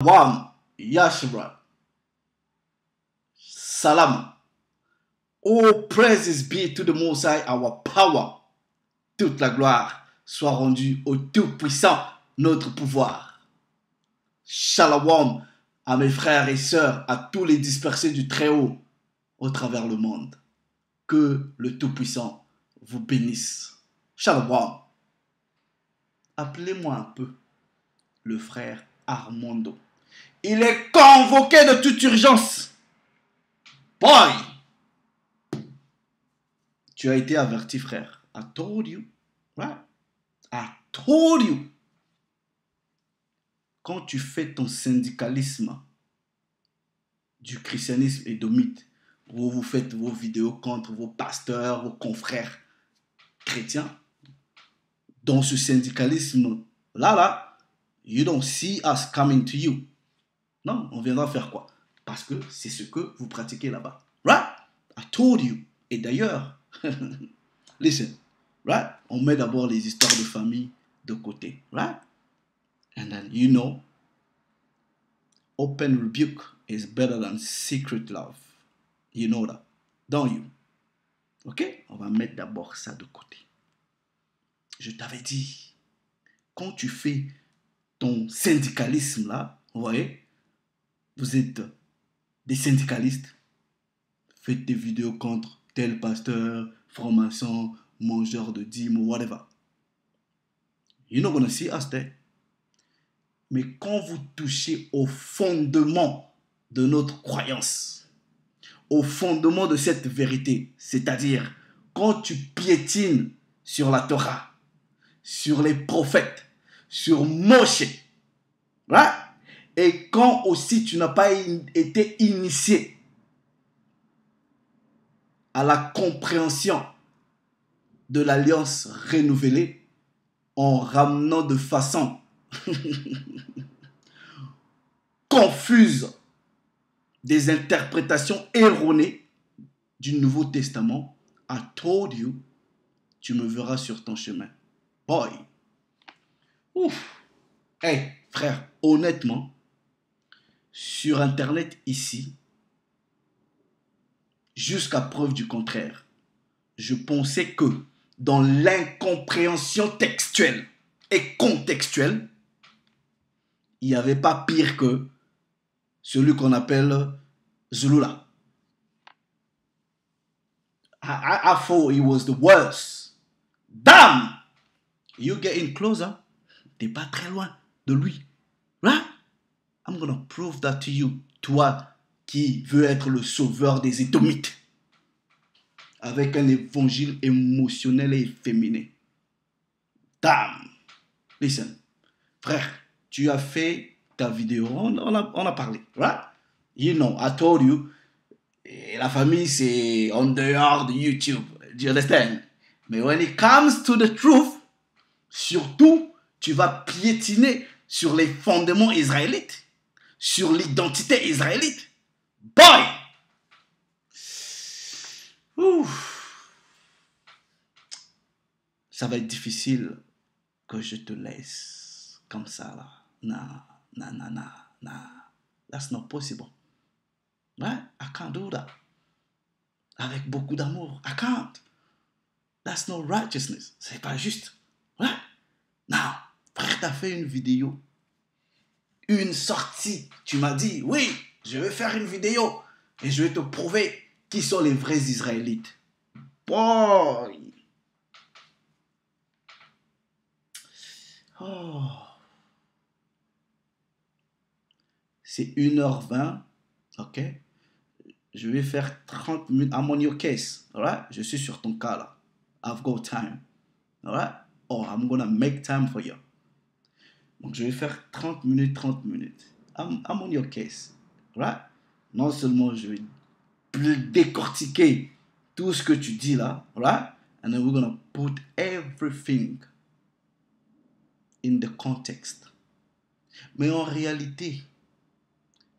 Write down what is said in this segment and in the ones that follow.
Wam, Yashra, Salam. Oh, praises be to the Most High, our power. Toute la gloire soit rendue au Tout-Puissant, notre pouvoir. Shalom à mes frères et sœurs, à tous les dispersés du Très-Haut au travers le monde. Que le Tout-Puissant vous bénisse. Shalom. Appelez-moi un peu le frère Armando. Il est convoqué de toute urgence. Boy! Tu as été averti, frère. I told you. Right? I told you. Quand tu fais ton syndicalisme du christianisme édomite, où vous faites vos vidéos contre vos pasteurs, vos confrères chrétiens, dans ce syndicalisme-là, you don't see us coming to you. Non, on viendra faire quoi? Parce que c'est ce que vous pratiquez là-bas. Right? I told you. Et d'ailleurs, listen, right? On met d'abord les histoires de famille de côté. Right? And then you know, open rebuke is better than secret love. You know that, don't you? Ok? On va mettre d'abord ça de côté. Je t'avais dit, quand tu fais ton syndicalisme là, vous voyez, vous êtes des syndicalistes, faites des vidéos contre tel pasteur, franc-maçon, mangeur de dîmes, whatever. You're not gonna see us there. Mais quand vous touchez au fondement de notre croyance, au fondement de cette vérité, c'est-à-dire quand tu piétines sur la Torah, sur les prophètes, sur Moshe, right? Et quand aussi tu n'as pas été initié à la compréhension de l'alliance renouvelée en ramenant de façon confuse des interprétations erronées du Nouveau Testament, I told you, tu me verras sur ton chemin. Boy. Ouf. Hey, frère, honnêtement, sur Internet ici, jusqu'à preuve du contraire, je pensais que dans l'incompréhension textuelle et contextuelle, il n'y avait pas pire que celui qu'on appelle Zulula. I thought he was the worst. Damn! You getting closer. T'es pas très loin de lui. Right? I'm gonna prove that to you. Toi qui veux être le sauveur des Édomites. Avec un évangile émotionnel et efféminé. Damn! Listen. Frère, tu as fait ta vidéo. On a parlé. Right? You know, I told you. Et la famille, c'est on dehors de YouTube. Do you understand? Mais when it comes to the truth, surtout, tu vas piétiner sur les fondements israélites, sur l'identité israélite. Boy! Ouf. Ça va être difficile que je te laisse comme ça, là. Nah. That's not possible. Right? I can't do that. Avec beaucoup d'amour. I can't. That's no righteousness. C'est pas juste. Right? Now, frère, t'as fait une vidéo. Une sortie. Tu m'as dit, oui, je vais faire une vidéo. Et je vais te prouver qui sont les vrais Israélites. Boy! Oh. C'est 1h20. Ok? Je vais faire 30 minutes. I'm on your case. Alright? Je suis sur ton cas là. I've got time. Alright? Oh, I'm gonna make time for you. Donc, je vais faire 30 minutes. I'm on your case. Alright? Non seulement je vais décortiquer tout ce que tu dis là. Alright? And then we're gonna put everything in the context. Mais en réalité,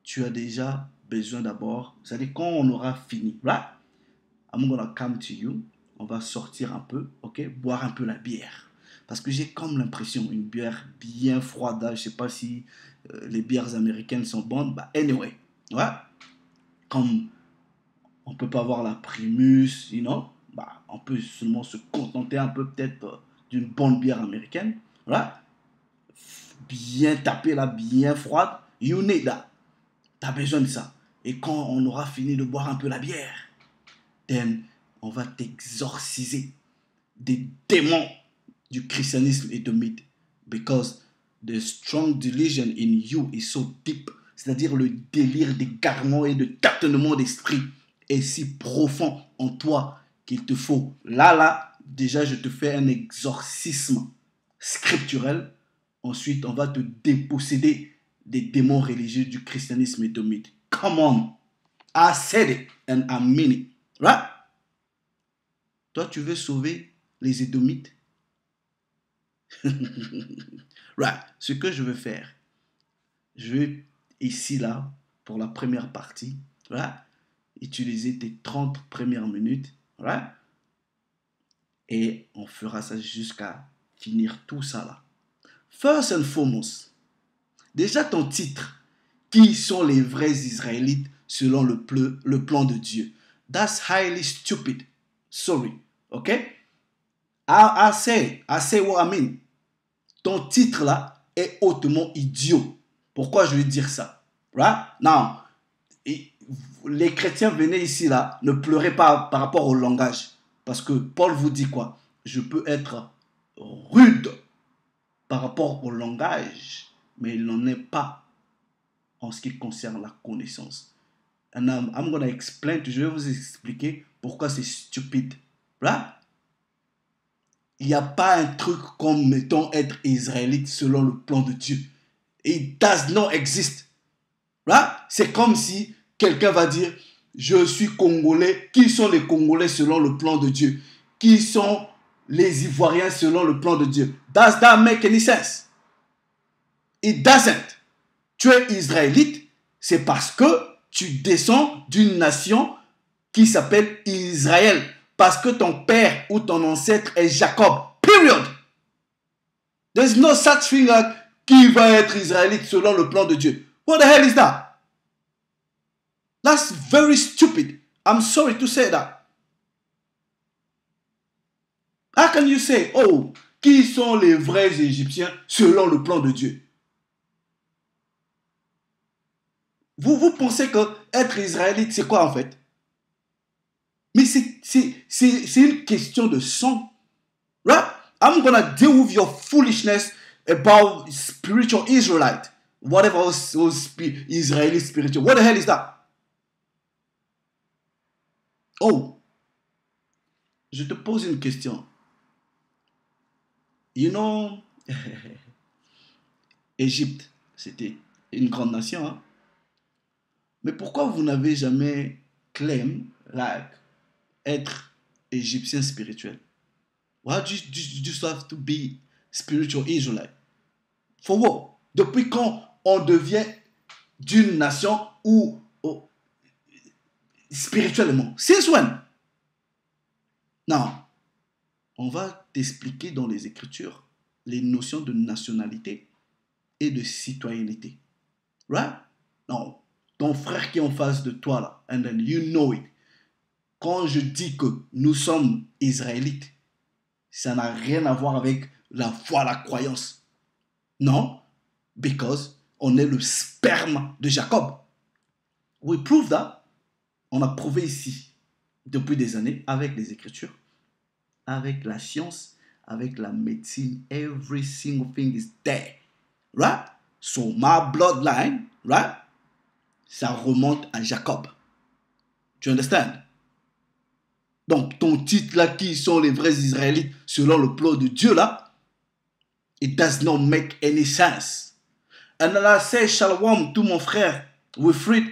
tu as déjà besoin d'abord, c'est-à-dire quand on aura fini, right? I'm gonna come to you, on va sortir un peu, ok? Boire un peu la bière. Parce que j'ai comme l'impression, une bière bien froide, je sais pas si les bières américaines sont bonnes. Bah, anyway, ouais. Comme on peut pas avoir la Primus, bah, on peut seulement se contenter un peu peut-être d'une bonne bière américaine. Voilà. Bien tapée là, bien froide. You need that. T'as besoin de ça. Et quand on aura fini de boire un peu la bière, then on va t'exorciser des démons du christianisme et de mythe. Because the strong delusion in you is so deep. C'est-à-dire le délire d'égarement et de tâtonnement d'esprit est si profond en toi qu'il te faut. Là, déjà, je te fais un exorcisme scripturel. Ensuite, on va te déposséder des démons religieux du christianisme et de mythe. Come on. I said it and I mean it. Right? Toi, tu veux sauver les Édomites? Right. Ce que je veux faire, je vais ici, là, pour la première partie, right, utiliser tes 30 premières minutes, right, et on fera ça jusqu'à finir tout ça là. First and foremost, déjà ton titre, qui sont les vrais Israélites selon le plan de Dieu? That's highly stupid. Sorry, ok? I say what I mean. Ton titre là est hautement idiot. Pourquoi je veux dire ça? Right? Now, les chrétiens venaient ici là, ne pleurez pas par rapport au langage. Parce que Paul vous dit quoi? Je peux être rude par rapport au langage, mais il n'en est pas en ce qui concerne la connaissance. And I'm going to explain, je vais vous expliquer pourquoi c'est stupide. Right? Il n'y a pas un truc comme, mettons, être israélite selon le plan de Dieu. It does not exist. Right? C'est comme si quelqu'un va dire, je suis congolais. Qui sont les Congolais selon le plan de Dieu? Qui sont les Ivoiriens selon le plan de Dieu? Does that make any sense? It doesn't. Tu es israélite, c'est parce que tu descends d'une nation qui s'appelle Israël. Parce que ton père ou ton ancêtre est Jacob. Period. There's no such thing like qui va être israélite selon le plan de Dieu. What the hell is that? That's very stupid. I'm sorry to say that. How can you say, oh, qui sont les vrais Égyptiens selon le plan de Dieu? Vous pensez que être israélite, c'est quoi en fait? Mais c'est une question de sang. Right? I'm gonna deal with your foolishness about spiritual Israelite. Whatever was Israeli spiritual. What the hell is that? Oh, je te pose une question. You know, Égypte, c'était une grande nation. Hein? Mais pourquoi vous n'avez jamais claim like être égyptien spirituel? Why do you just have to be spiritual Israelite? For what? Depuis quand on devient d'une nation ou spirituellement? Since when? Non. On va t'expliquer dans les Écritures les notions de nationalité et de citoyenneté. Right? Non. Ton frère qui est en face de toi là, and then you know it. Quand je dis que nous sommes Israélites, ça n'a rien à voir avec la foi, la croyance. Non, because on est le sperme de Jacob. We prove that. On a prouvé ici, depuis des années, avec les Écritures, avec la science, avec la médecine. Every single thing is there. Right? So my bloodline, right? Ça remonte à Jacob. Tu understand? Donc, ton titre là, qui sont les vrais Israélites selon le plan de Dieu là, it does not make any sense. And là, c'est Shalom, tout mon frère, Wilfried,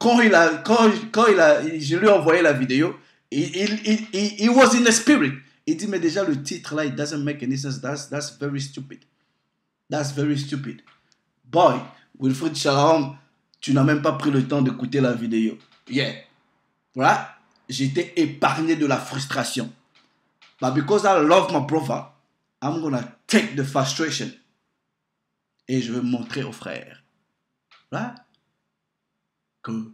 je lui ai envoyé la vidéo, he was in the spirit. Il dit, mais déjà le titre là, it doesn't make any sense. That's very stupid. That's very stupid. Boy, Wilfried Shalom, tu n'as même pas pris le temps d'écouter la vidéo. Yeah. Right? J'étais épargné de la frustration. But because I love my brother, I'm gonna take the frustration. Et je vais montrer aux frères Right? Que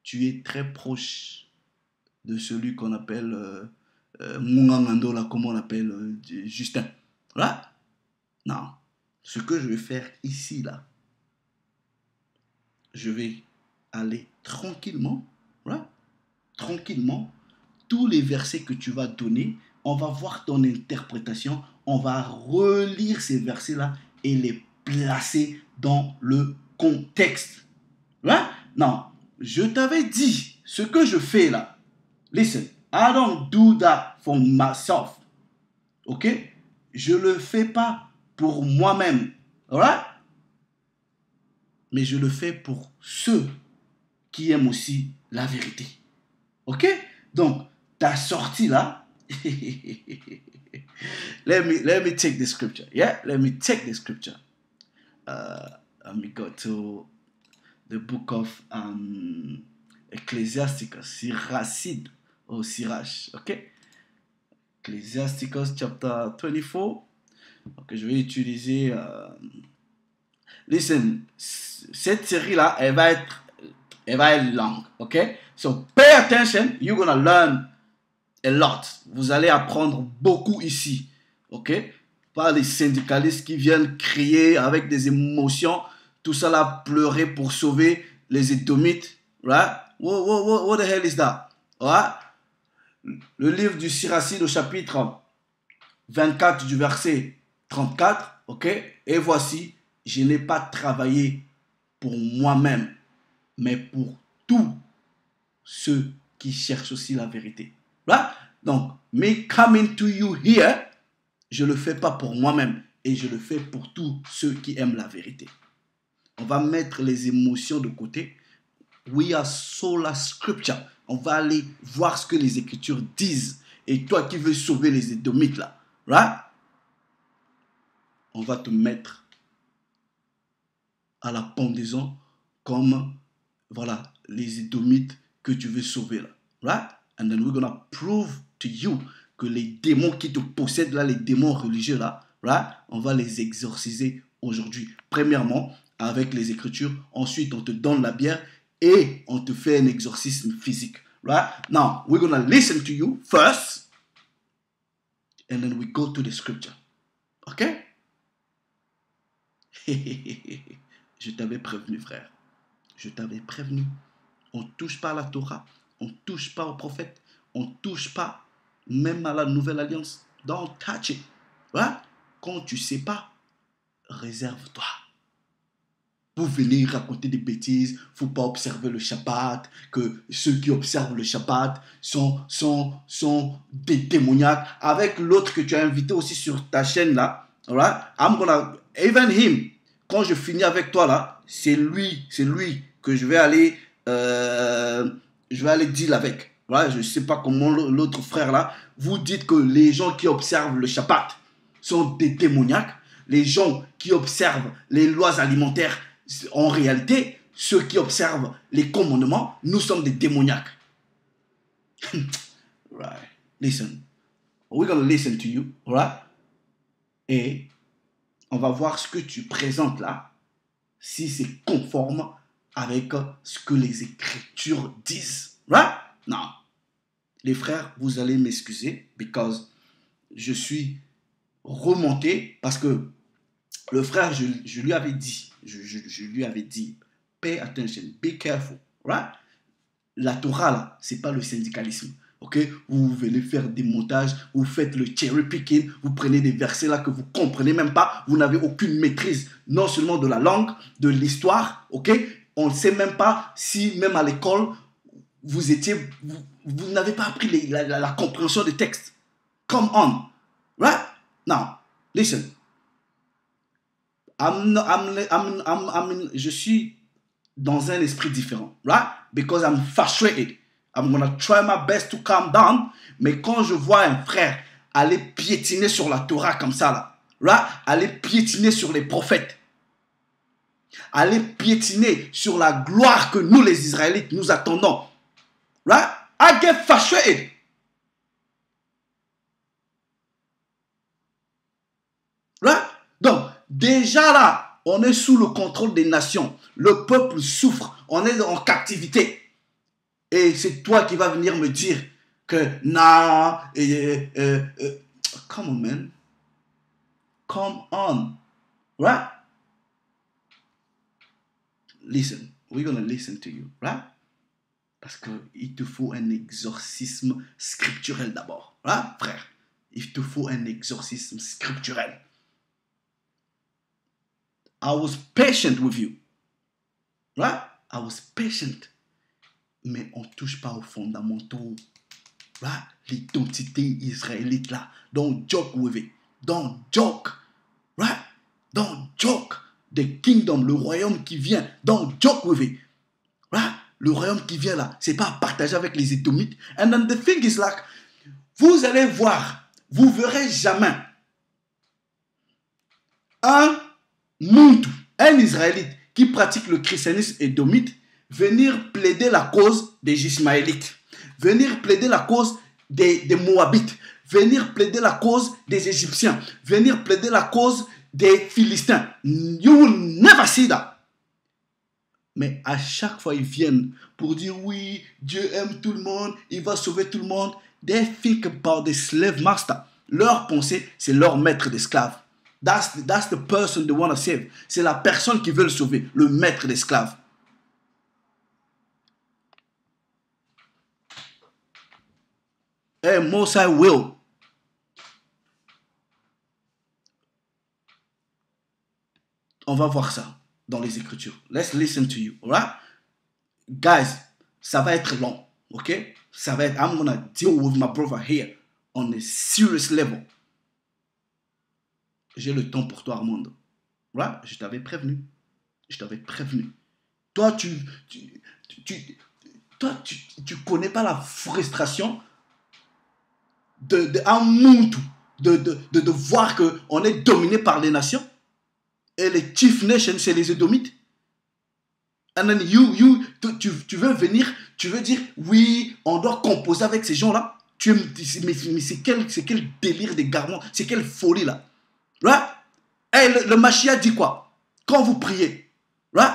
tu es très proche de celui qu'on appelle Mungangando, là, comment on appelle Justin. Right? Non. Ce que je vais faire ici, là, je vais aller tranquillement, right? Tranquillement, tous les versets que tu vas donner, on va voir ton interprétation, on va relire ces versets-là et les placer dans le contexte. Right? Non, je t'avais dit, ce que je fais là, listen, I don't do that for myself. Ok? Je ne le fais pas pour moi-même. Alright? Mais je le fais pour ceux qui aiment aussi la vérité. Ok? Donc, ta sortie là, let me take the scripture. Yeah? Let me take the scripture. Let me go to the book of Ecclesiasticus, Siracide or Sirach. Ok? Ecclesiasticus chapter 24. Ok, je vais utiliser. Listen, cette série là, elle va être longue. Ok? So pay attention, you're gonna learn a lot. Vous allez apprendre beaucoup ici. Ok? Pas les syndicalistes qui viennent crier avec des émotions, tout ça là, pleurer pour sauver les Édomites. Right? What the hell is that? Right? Le livre du Siracide au chapitre 24 du verset 34. Ok? Et voici, je n'ai pas travaillé pour moi-même, mais pour tous ceux qui cherchent aussi la vérité. Right? Donc, me coming to you here, je ne le fais pas pour moi-même et je le fais pour tous ceux qui aiment la vérité. On va mettre les émotions de côté. We are sola scripture. On va aller voir ce que les Écritures disent. Et toi qui veux sauver les Édomites là, right? On va te mettre à la pendaison comme, voilà, les Édomites que tu veux sauver là. Right? And then we're gonna prove to you que les démons qui te possèdent là, les démons religieux là, right? On va les exorciser aujourd'hui. Premièrement, avec les Écritures. Ensuite, on te donne la bière et on te fait un exorcisme physique. Right? Now, we're gonna listen to you first and then we go to the scripture. Okay? Je t'avais prévenu, frère. Je t'avais prévenu. On ne touche pas à la Torah. On ne touche pas aux prophètes. On ne touche pas même à la nouvelle alliance. Don't touch it. Ouais? Quand tu ne sais pas, réserve-toi. Vous venez raconter des bêtises. Il ne faut pas observer le Shabbat. Que ceux qui observent le Shabbat sont des démoniaques. Avec l'autre que tu as invité aussi sur ta chaîne là. Right? I'm gonna, even him. Quand je finis avec toi là, c'est lui que je vais aller deal avec. Voilà, je ne sais pas comment l'autre frère là, vous dites que les gens qui observent le Shabbat sont des démoniaques. Les gens qui observent les lois alimentaires, en réalité, ceux qui observent les commandements, nous sommes des démoniaques. Right. Listen. We're going to listen to you. Right? Et on va voir ce que tu présentes là, si c'est conforme avec ce que les Écritures disent. Right? Non. Les frères, vous allez m'excuser, because je suis remonté, parce que le frère, je lui avais dit, je lui avais dit, pay attention, be careful. Right? La Torah, là, c'est pas le syndicalisme. Ok, vous venez faire des montages, vous faites le cherry picking, vous prenez des versets là que vous comprenez même pas, vous n'avez aucune maîtrise, non seulement de la langue, de l'histoire, ok, on ne sait même pas si même à l'école, vous n'avez pas appris la compréhension des textes. Come on, right? Now, listen, je suis dans un esprit différent, right? Because I'm frustrated. I'm gonna try my best to calm down. Mais quand je vois un frère aller piétiner sur la Torah comme ça, là, right? Aller piétiner sur les prophètes, aller piétiner sur la gloire que nous, les Israélites, nous attendons, right? I get frustrated. Right? Donc, déjà là, On est sous le contrôle des nations. Le peuple souffre. On est en captivité. Et c'est toi qui vas venir me dire que non. Come on, man. Come on. Right? Listen. We're going to listen to you. Right? Parce qu'il te faut un exorcisme scripturel d'abord. Right, frère? Il te faut un exorcisme scripturel. I was patient with you. Right? I was patient. Mais on ne touche pas aux fondamentaux. Right? L'identité israélite là. Don't joke with it. Don't joke. Right? Don't joke. The kingdom, le royaume qui vient. Don't joke with it. Right? Le royaume qui vient là, c'est pas à partager avec les Édomites. And then the thing is like, vous allez voir, vous verrez jamais un Muntu, un Israélite qui pratique le christianisme édomite, venir plaider la cause des Ismaélites, venir plaider la cause des Moabites, venir plaider la cause des Égyptiens, venir plaider la cause des Philistins. You will never see that. Mais à chaque fois, ils viennent pour dire oui, Dieu aime tout le monde, il va sauver tout le monde. They think about the slave master. Leur pensée, c'est leur maître d'esclaves. That's the person they want to save. C'est la personne qui veut le sauver, le maître d'esclaves. Hey, Most High will. On va voir ça dans les Écritures. Let's listen to you, alright? Guys, ça va être long, ok? Ça va être, I'm gonna deal with my brother here on a serious level. J'ai le temps pour toi, Armando. Right? Je t'avais prévenu. Je t'avais prévenu. Toi, tu connais pas la frustration d'un monde de voir qu'on est dominé par les nations. Et les chief nations, c'est les Édomites. And then tu veux venir, tu veux dire, oui, on doit composer avec ces gens-là. Mais c'est quel délire d'égarement, c'est quelle folie là. Right? Hey, le Mashiach dit quoi? Quand vous priez, right?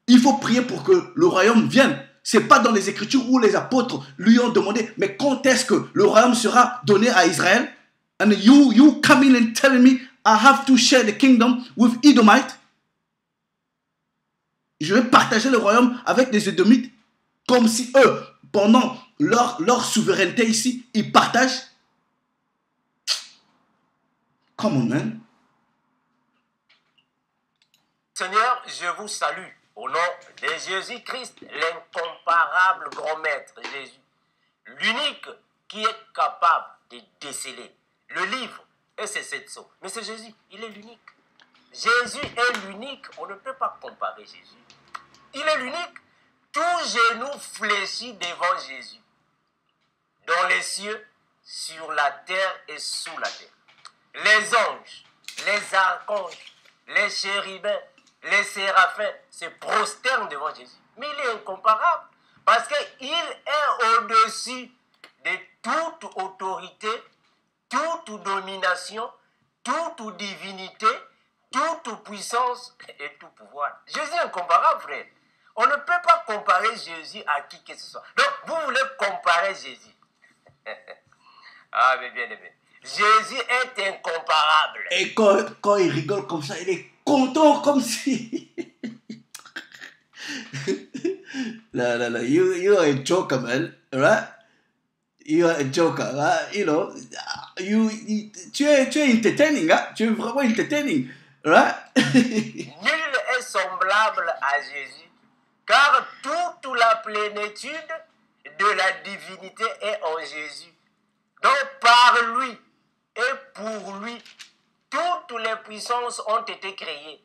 Il faut prier pour que le royaume vienne. C'est pas dans les Écritures où les apôtres lui ont demandé, mais quand est-ce que le royaume sera donné à Israël? And you come in and telling me I have to share the kingdom with Edomite. Je vais partager le royaume avec les Édomites comme si eux, pendant leur souveraineté ici, ils partagent. Come on, man. Seigneur, je vous salue au nom de Jésus-Christ, l'incomparable grand maître Jésus, l'unique qui est capable de déceler le livre et ses 7 sceaux. Mais c'est Jésus, il est l'unique. Jésus est l'unique, on ne peut pas comparer Jésus. Il est l'unique. Tout genou fléchit devant Jésus, dans les cieux, sur la terre et sous la terre. Les anges, les archanges, les chérubins, les séraphins se prosternent devant Jésus. Mais il est incomparable parce qu'il est au-dessus de toute autorité, toute domination, toute divinité, toute puissance et tout pouvoir. Jésus est incomparable, frère. On ne peut pas comparer Jésus à qui que ce soit. Donc, vous voulez comparer Jésus. Ah, mais bien aimé. Jésus est incomparable. Et quand il rigole comme ça, il est content comme si... No. You are a joker, man. Right? You are a joker. Right? You know, tu es entertaining. Hein? Tu es vraiment entertaining. Right? Nul est semblable à Jésus, car toute la plénitude de la divinité est en Jésus. Donc par lui et pour lui, toutes les puissances ont été créées,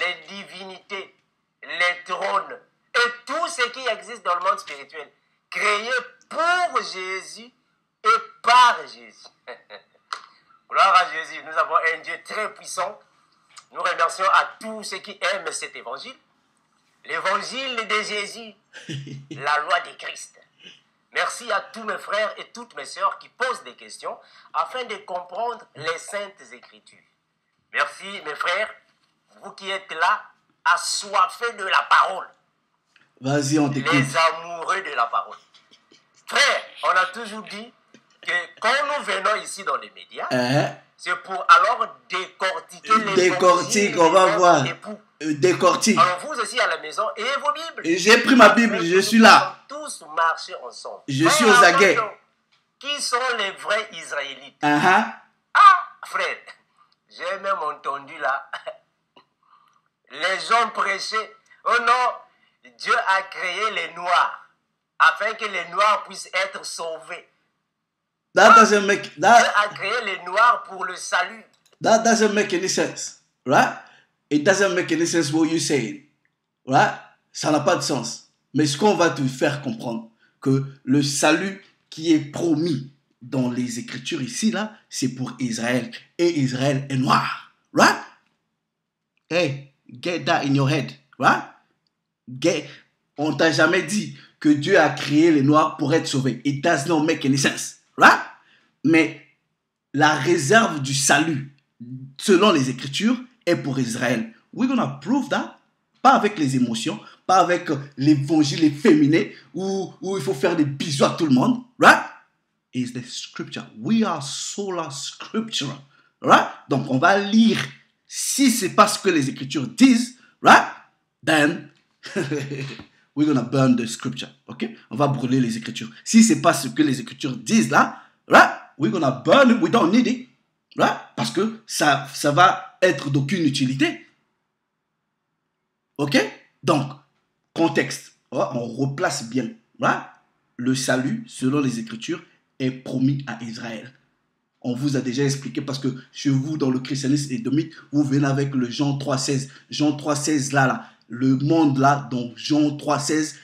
les divinités, les trônes et tout ce qui existe dans le monde spirituel, créé pour Jésus et par Jésus. Gloire à Jésus, nous avons un Dieu très puissant. Nous remercions à tous ceux qui aiment cet évangile. L'évangile de Jésus, la loi de Christ. Merci à tous mes frères et toutes mes sœurs qui posent des questions afin de comprendre les saintes écritures. Merci mes frères vous qui êtes là, assoiffés de la parole. Vas-y, on t'écoute. Les amoureux de la parole. Frère, on a toujours dit que quand nous venons ici dans les médias, c'est pour alors décortiquer les Décortique, on va voir. Décortique. Alors vous aussi à la maison, ayez vos Bibles. J'ai pris ma Bible, je suis là. Tous marcher ensemble. Je suis aux aguets. Qui sont les vrais Israélites? Uh-huh. Ah, frère, j'ai même entendu là, les gens prêcher, oh non, Dieu a créé les Noirs, afin que les Noirs puissent être sauvés. That doesn't make Dieu a créé les Noirs pour le salut. That doesn't make any sense, right? It doesn't make any sense what you're saying, right? Ça n'a pas de sens. Mais ce qu'on va te faire comprendre, que le salut qui est promis dans les Écritures ici, là, c'est pour Israël. Et Israël est noir, right? Hey, get that in your head, right? On t'a jamais dit que Dieu a créé les noirs pour être sauvés. It does not make any sense, right? Mais la réserve du salut, selon les Écritures, est pour Israël. We're gonna prove that. Pas avec les émotions, pas avec l'évangile efféminé où il faut faire des bisous à tout le monde, right? Is the scripture. We are sola scriptura, right? Donc on va lire. Si c'est pas ce que les Écritures disent, right? Then we're gonna burn the scripture, ok? On va brûler les Écritures. Si c'est pas ce que les Écritures disent là, right? We're gonna burn it. We don't need it, right? Parce que ça va être d'aucune utilité. Ok? Donc, contexte. On replace bien. Voilà. Le salut, selon les Écritures, est promis à Israël. On vous a déjà expliqué parce que chez vous, dans le christianisme édomite, vous venez avec le Jean 3,16. Jean 3,16 là, le monde là, donc Jean 3,16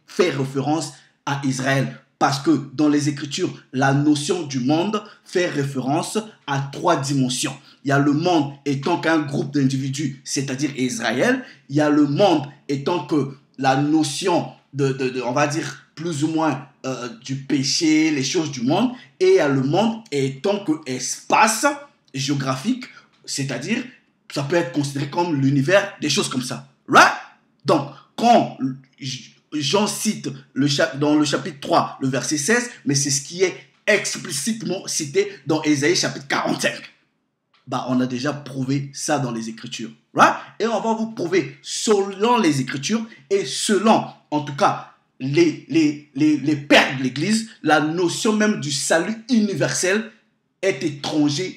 fait référence à Israël. Parce que dans les Écritures, la notion du monde fait référence à 3 dimensions. Il y a le monde étant qu'un groupe d'individus, c'est-à-dire Israël. Il y a le monde étant que la notion on va dire, plus ou moins du péché, les choses du monde. Et il y a le monde étant que espace géographique, c'est-à-dire, ça peut être considéré comme l'univers, des choses comme ça. Right? Donc, quand Jean cite dans le chapitre 3, le verset 16, mais c'est ce qui est explicitement cité dans Ésaïe chapitre 45. Bah, on a déjà prouvé ça dans les Écritures. Right? Et on va vous prouver selon les Écritures et selon, en tout cas, les pères de l'Église, la notion même du salut universel est étrangère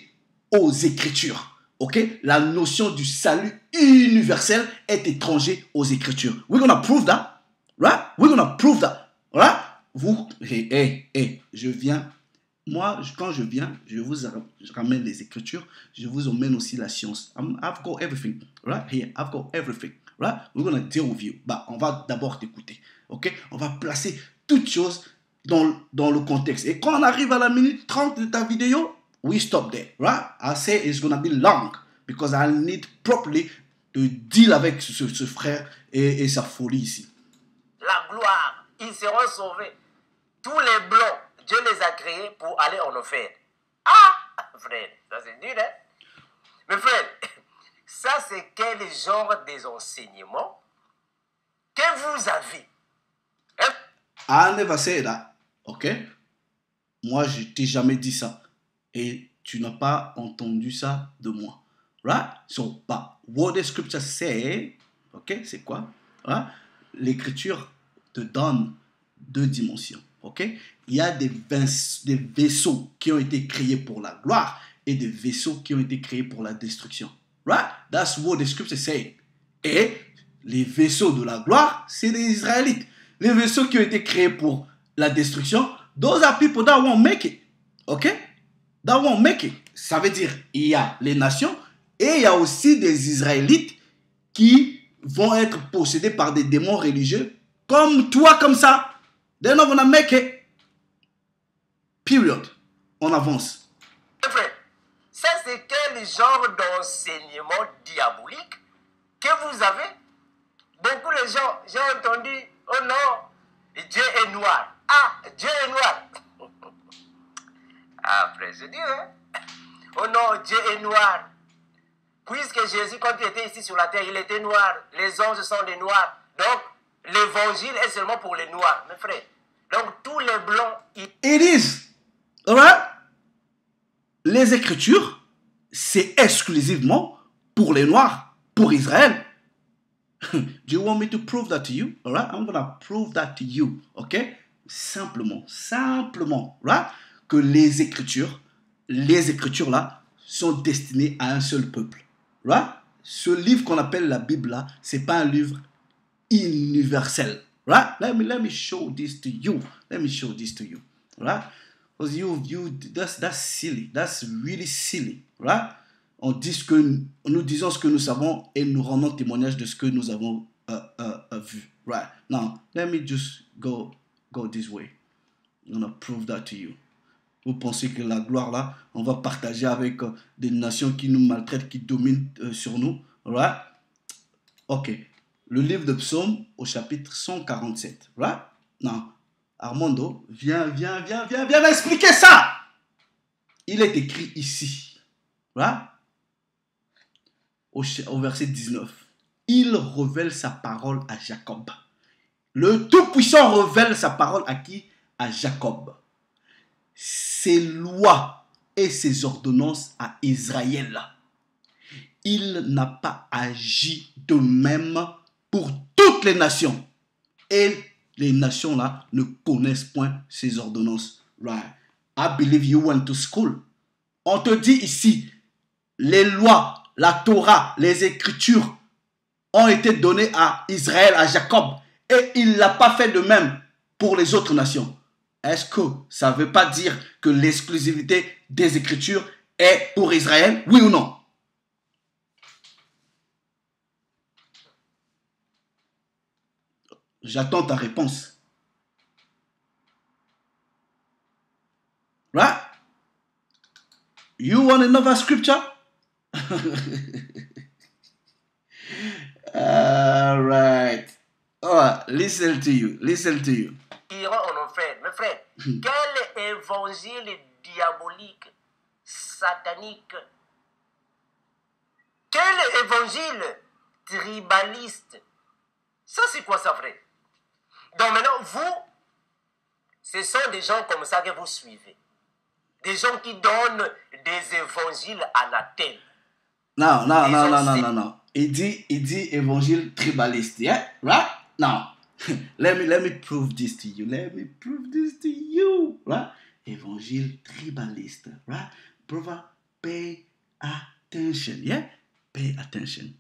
aux Écritures. Ok? La notion du salut universel est étrangère aux Écritures. We're gonna prove that. Right? We're gonna prove that. Right? Vous, je viens. Moi, quand je viens, je ramène les Écritures. Je vous emmène aussi la science. I've got everything. Right? Here, I've got everything. Right? We're gonna deal with you. Bah, on va d'abord t'écouter. Ok? On va placer toutes choses dans le contexte. Et quand on arrive à la minute 30 de ta vidéo, we stop there. Right? I say it's gonna be long because I need properly to deal avec ce frère et sa folie ici. La gloire, ils seront sauvés. Tous les blancs, Dieu les a créés pour aller en enfer. Ah, frère, ça c'est dur, hein? Mais frère, ça c'est quel genre des enseignements que vous avez? Hein? I never say that, ok? Moi, je t'ai jamais dit ça. Et tu n'as pas entendu ça de moi. Right? So, but what the scripture say, ok, c'est quoi? Right? L'écriture te donne 2 dimensions, ok? Il y a des vaisseaux qui ont été créés pour la gloire et des vaisseaux qui ont été créés pour la destruction. Right? That's what the scripture say. Et les vaisseaux de la gloire, c'est les Israélites. Les vaisseaux qui ont été créés pour la destruction, those are people that won't make it. Ok? That won't make it. Ça veut dire, il y a les nations et il y a aussi des Israélites qui vont être possédés par des démons religieux comme toi, comme ça. They're not gonna make it. Period. On avance. Frère, ça c'est quel genre d'enseignement diabolique que vous avez? Beaucoup de gens, j'ai entendu, oh non, Dieu est noir. Ah, Dieu est noir. Ah, frère, c'est dur, hein? Oh non, Dieu est noir. Puisque Jésus, quand il était ici sur la terre, il était noir. Les anges sont des noirs. Donc, l'évangile est seulement pour les noirs, mes frères. Donc, tous les blancs... It is. Alright? Les Écritures, c'est exclusivement pour les Noirs, pour Israël. Do you want me to prove that to you? Alright? I'm gonna prove that to you. Ok? Simplement, right? Que les Écritures là, sont destinées à un seul peuple. Right? Ce livre qu'on appelle la Bible là, c'est pas un livre universel. Right? Let me show this to you. Right? Because that's silly. That's really silly. Right? Nous disons ce que nous savons et nous rendons témoignage de ce que nous avons vu. Right? Now, let me just go this way. I'm gonna prove that to you. Vous pensez que la gloire là, on va partager avec des nations qui nous maltraitent, qui dominent sur nous. Right? Ok. Le livre de Psaume au chapitre 147. Right? Non. Armando, viens m'expliquer ça. Il est écrit ici. Right? Au verset 19. Il révèle sa parole à Jacob. Le Tout-Puissant révèle sa parole à qui? À Jacob. Ses lois et ses ordonnances à Israël. Il n'a pas agi de même pour toutes les nations. Et les nations là ne connaissent point ses ordonnances. Right. I believe you went to school. On te dit ici, les lois, la Torah, les Écritures ont été données à Israël, à Jacob. Et il ne l'a pas fait de même pour les autres nations. Est-ce que ça ne veut pas dire que l'exclusivité des Écritures est pour Israël? Oui ou non? J'attends ta réponse. Right? You want another scripture? All right. Oh, listen to you. Iront en enfer. Mes frères, quel évangile diabolique, satanique, quel évangile tribaliste. Ça, c'est quoi ça, frère? Donc maintenant, vous, ce sont des gens comme ça que vous suivez. Des gens qui donnent des évangiles anathèmes. Non. Il dit évangile tribaliste, yeah? Right? Now, let me prove this to you. Right? Évangile tribaliste, right? Brother, pay attention, yeah? Pay attention.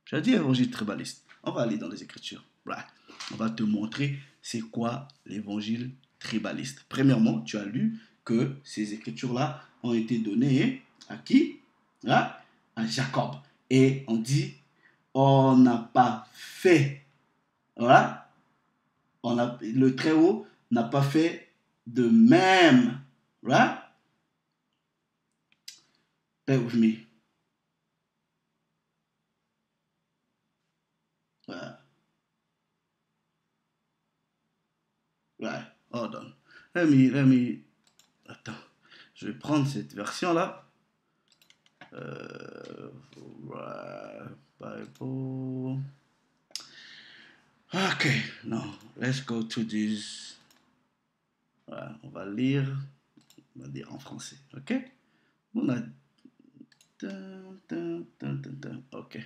Je dis évangile tribaliste. On va aller dans les Écritures, right? On va te montrer c'est quoi l'évangile tribaliste. Premièrement, tu as lu que ces Écritures-là ont été données à qui? Right? À Jacob. Et on dit, on n'a pas fait, voilà, le Très-Haut n'a pas fait de même, right? Bear with me. Right, hold on. Let me, attends, je vais prendre cette version-là. Bible. Okay, now let's go to this. Voilà, on va lire en français, ok? On a. Ok.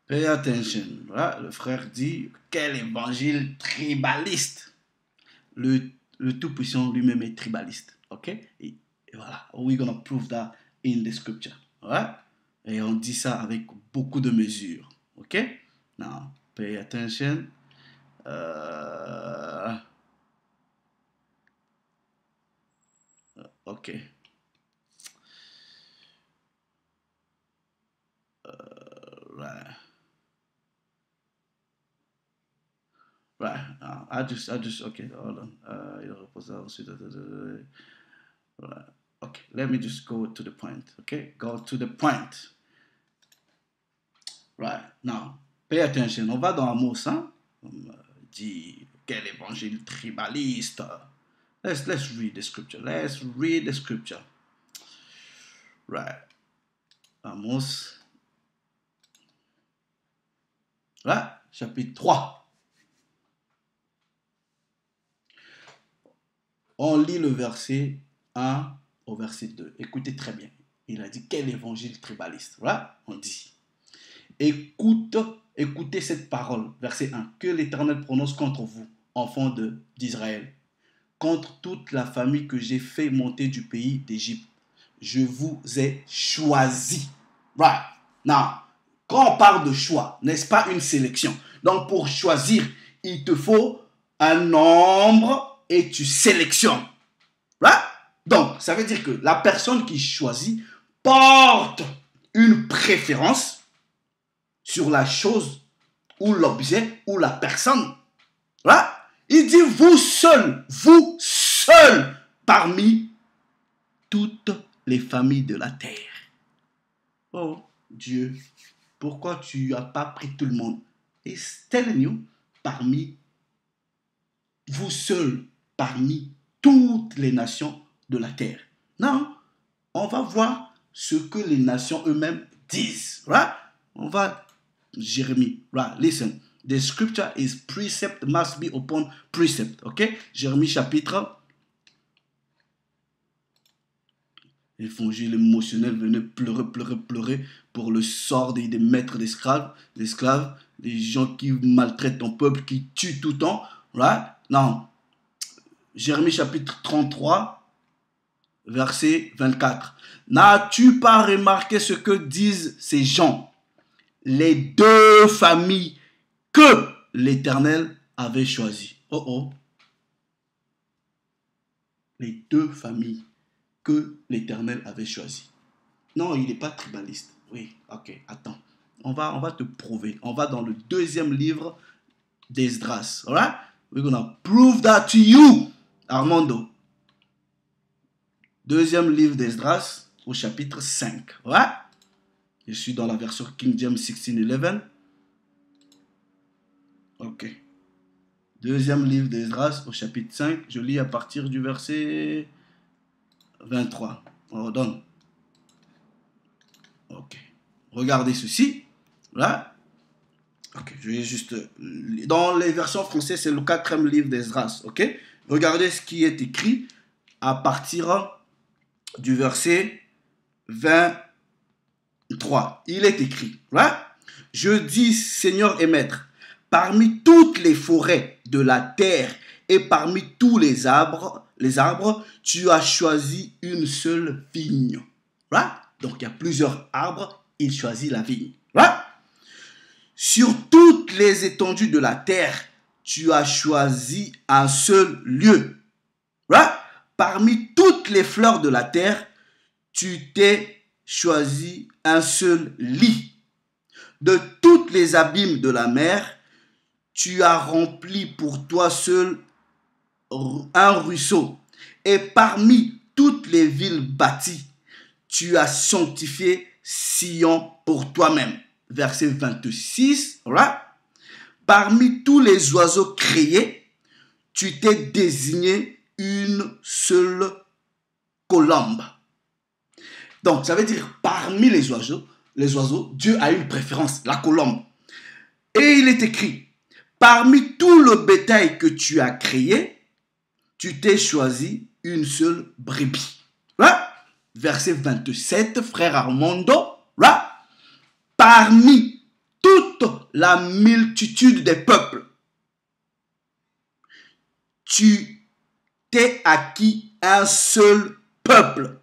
Pay attention. Voilà, le frère dit quel évangile tribaliste. Le Tout-Puissant lui-même est tribaliste, ok? Et voilà, we're gonna prove that in the scripture. Right? Et on dit ça avec beaucoup de mesures. Ok? Now, pay attention. Ok. Right. I just, okay, hold on. Right. Okay, let me just go to the point. Okay, go to the point. Right, now, pay attention. On va dans Amos, hein? On dit, quel évangile tribaliste. Let's read the scripture. Right. Amos. Right. Chapitre 3. On lit le verset 1 au verset 2. Écoutez très bien. Il a dit quel évangile tribaliste. Voilà, on dit. Écoutez cette parole. Verset 1. Que l'Éternel prononce contre vous, enfants d'Israël, contre toute la famille que j'ai fait monter du pays d'Égypte. Je vous ai choisi. Right. Now, quand on parle de choix, n'est-ce pas une sélection? Donc, pour choisir, il te faut un nombre et tu sélectionnes. Right? Donc, ça veut dire que la personne qui choisit porte une préférence sur la chose ou l'objet ou la personne. Right? Il dit vous seul parmi toutes les familles de la terre. Oh Dieu, pourquoi tu n'as pas pris tout le monde? It's telling you, parmi vous seul, parmi toutes les nations de la terre. Non, on va voir ce que les nations eux-mêmes disent. Right? On va, Jérémie, right? Listen, the scripture is precept must be upon precept. Ok? Jérémie chapitre. L'évangile émotionnel venait pleurer pour le sort des maîtres d'esclaves, les gens qui maltraitent ton peuple, qui tuent tout le temps. Right? Non. Jérémie chapitre 33, verset 24. N'as-tu pas remarqué ce que disent ces gens? Les deux familles que l'Éternel avait choisies. Oh oh. Les deux familles que l'Éternel avait choisies. Non, il n'est pas tribaliste. Oui, ok, attends. On va te prouver. On va dans le deuxième livre d'Esdras. Alright? We're gonna prove that to you, Armando. Deuxième livre d'Esdras au chapitre 5. Alright? Je suis dans la version King James 1611. Ok. Deuxième livre d'Esdras au chapitre 5. Je lis à partir du verset 23. On redonne. Ok. Regardez ceci. Là. Ok. Je vais juste. Dans les versions françaises, c'est le quatrième livre d'Esdras. Ok. Regardez ce qui est écrit à partir du verset 23. Il est écrit. Là. Je dis, Seigneur et Maître, parmi toutes les forêts de la terre et parmi tous les arbres, tu as choisi une seule vigne. Right? Donc, il y a plusieurs arbres, il choisit la vigne. Right? Sur toutes les étendues de la terre, tu as choisi un seul lieu. Right? Parmi toutes les fleurs de la terre, tu t'es choisi un seul lit. De toutes les abîmes de la mer, tu as rempli pour toi seul un ruisseau. Et parmi toutes les villes bâties, tu as sanctifié Sion pour toi-même. Verset 26. Right? Parmi tous les oiseaux créés, tu t'es désigné une seule colombe. Donc, ça veut dire parmi les oiseaux, Dieu a une préférence, la colombe. Et il est écrit, parmi tout le bétail que tu as créé, tu t'es choisi une seule brebis. Right? Verset 27, frère Armando. Right? Parmi toute la multitude des peuples, tu t'es acquis un seul peuple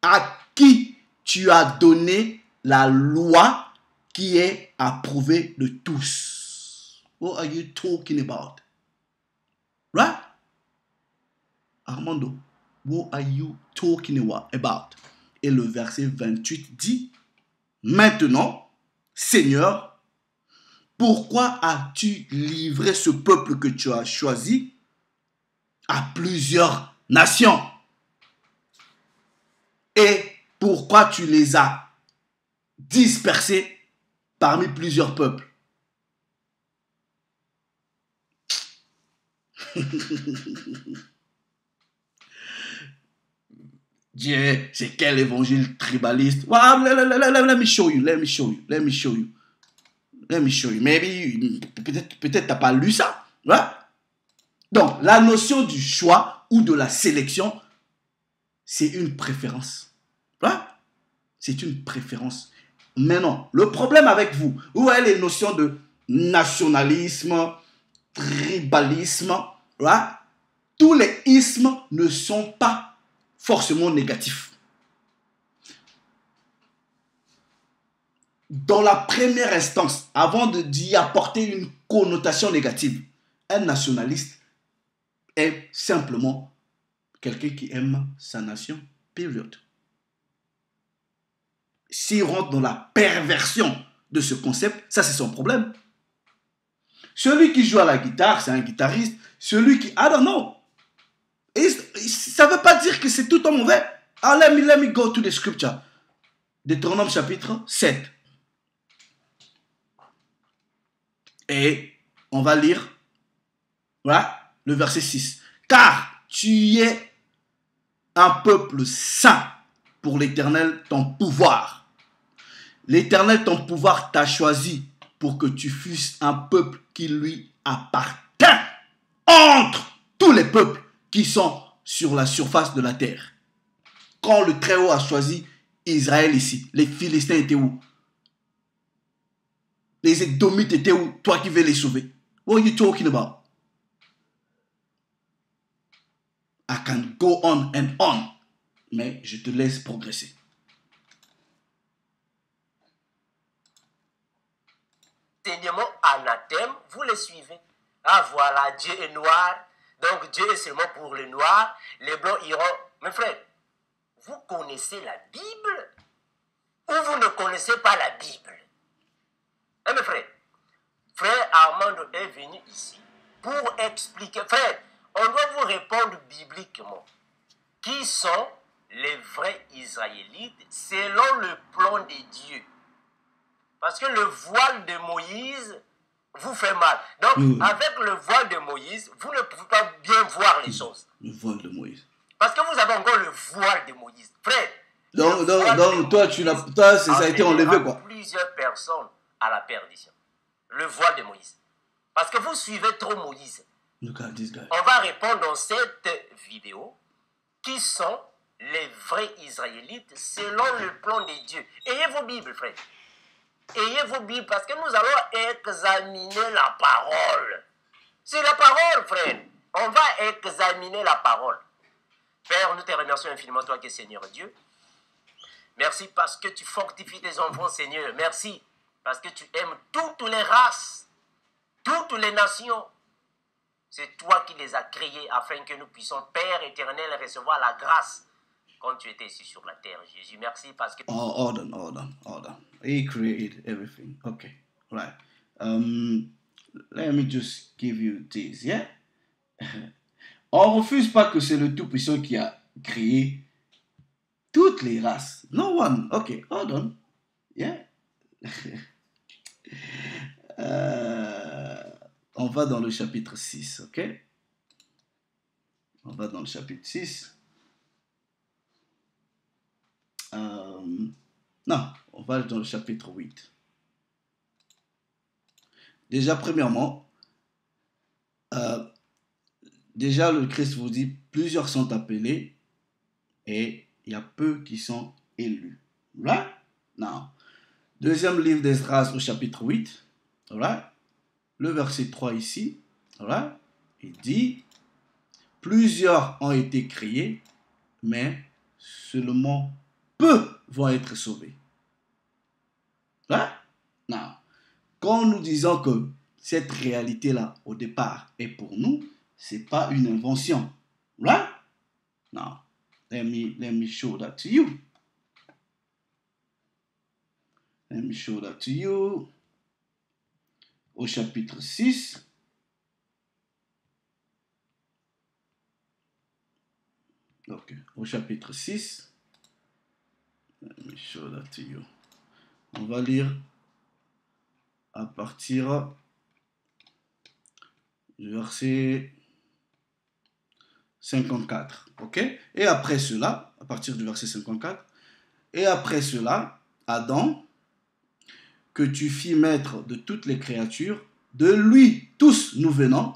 à qui tu as donné la loi qui est approuvée de tous. What are you talking about? Right? Armando, what are you talking about? Et le verset 28 dit, maintenant, Seigneur, pourquoi as-tu livré ce peuple que tu as choisi à plusieurs nations? Et pourquoi tu les as dispersés parmi plusieurs peuples? Dieu, c'est quel évangile tribaliste? Well, let me show you, let me show you, let me show you. Let me show you. Maybe, peut-être t'as pas lu ça. Ouais? Donc, la notion du choix ou de la sélection, c'est une préférence. Ouais? C'est une préférence. Mais non, le problème avec vous, vous voyez les notions de nationalisme, tribalisme, ouais? Tous les ismes ne sont pas forcément négatifs. Dans la première instance, avant d'y apporter une connotation négative, un nationaliste est simplement quelqu'un qui aime sa nation, période. S'il rentre dans la perversion de ce concept, ça c'est son problème. Celui qui joue à la guitare, c'est un guitariste. Celui qui... I don't know. Et ça ne veut pas dire que c'est tout en mauvais. Ah, let me go to the scripture. Deutéronome chapitre 7. Et on va lire, voilà, le verset 6. Car tu es un peuple saint pour l'Éternel, ton pouvoir. L'Éternel, ton pouvoir, t'a choisi pour que tu fusses un peuple qui lui appartient entre tous les peuples qui sont sur la surface de la terre. Quand le Très-Haut a choisi Israël ici, les Philistins étaient où? Les Édomites étaient où? Toi qui veux les sauver. What are you talking about? I can go on and on. Mais je te laisse progresser. Enseignement anathème, vous les suivez. Ah voilà, Dieu est noir, donc Dieu est seulement pour les noirs, les blancs iront. Mes frères, vous connaissez la Bible ou vous ne connaissez pas la Bible? Hein, mes frères, frère Armando est venu ici pour expliquer. Frère, on doit vous répondre bibliquement. Qui sont les vrais Israélites selon le plan de Dieu? Parce que le voile de Moïse vous fait mal. Donc, avec le voile de Moïse, vous ne pouvez pas bien voir les choses. Le voile de Moïse. Parce que vous avez encore le voile de Moïse. Frère, donc toi, ça a été enlevé, quoi. Plusieurs personnes à la perdition. Le voile de Moïse. Parce que vous suivez trop Moïse. Look at this guy. On va répondre dans cette vidéo qui sont les vrais Israélites selon le plan de Dieu. Ayez vos Bibles, frère. Ayez vos Bibles parce que nous allons examiner la parole. C'est la parole, frère. On va examiner la parole. Père, nous te remercions infiniment, toi qui es Seigneur Dieu. Merci parce que tu fortifies tes enfants, Seigneur. Merci parce que tu aimes toutes les races, toutes les nations. C'est toi qui les as créés afin que nous puissions, Père éternel, recevoir la grâce quand tu étais ici sur la terre. Jésus, merci parce que... Oh, hold on. He created everything. Okay, right. Let me just give you this, yeah? On refuse pas que c'est le Tout-Puissant qui a créé toutes les races. No one. Okay, hold on. Yeah? On va dans le chapitre 6, ok? On va dans le chapitre 6. Non, on va dans le chapitre 8. Déjà, premièrement, déjà le Christ vous dit, plusieurs sont appelés et il y a peu qui sont élus. Right? Now, deuxième livre d'Esdras au chapitre 8. Right? Le verset 3 ici. Right? Il dit, plusieurs ont été créés, mais seulement peu vont être sauvés. Right? Now, quand nous disons que cette réalité-là, au départ, est pour nous, c'est pas une invention. Right? Now, let me show that to you. Let me show that to you. Au chapitre 6. Ok, au chapitre 6. Let me show that to you. On va lire à partir du verset 54. Ok? Et après cela, à partir du verset 54, et après cela, Adam, que tu fis maître de toutes les créatures, de lui tous nous venons.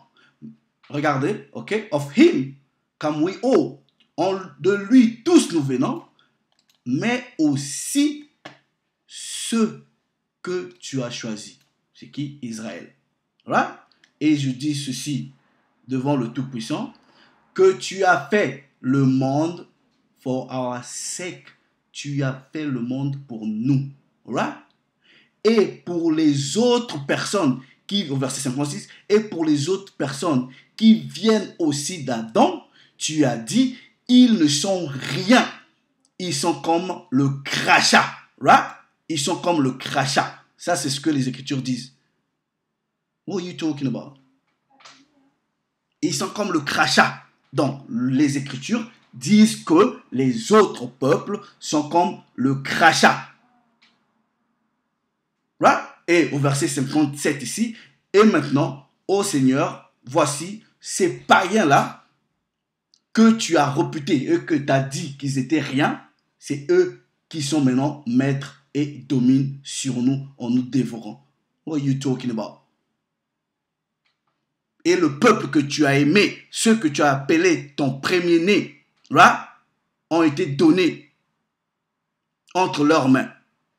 Regardez, ok? Of him come we all. De lui tous nous venons, mais aussi ceux que tu as choisis. C'est qui? Israël. Right? Et je dis ceci devant le Tout-Puissant, que tu as fait le monde for our sake. Tu as fait le monde pour nous. Right? Et pour les autres personnes qui, au verset 56, et pour les autres personnes qui viennent aussi d'Adam, tu as dit, ils ne sont rien. Ils sont comme le crachat. Right? Ils sont comme le crachat. Ça, c'est ce que les Écritures disent. What are you talking about? Ils sont comme le crachat. Donc, les Écritures disent que les autres peuples sont comme le crachat. Right? Et au verset 57 ici, et maintenant, ô Seigneur, voici ces païens-là que tu as reputés, eux que tu as dit qu'ils étaient rien, c'est eux qui sont maintenant maîtres et dominent sur nous en nous dévorant. What are you talking about? Et le peuple que tu as aimé, ceux que tu as appelés ton premier-né, right, ont été donnés entre leurs mains.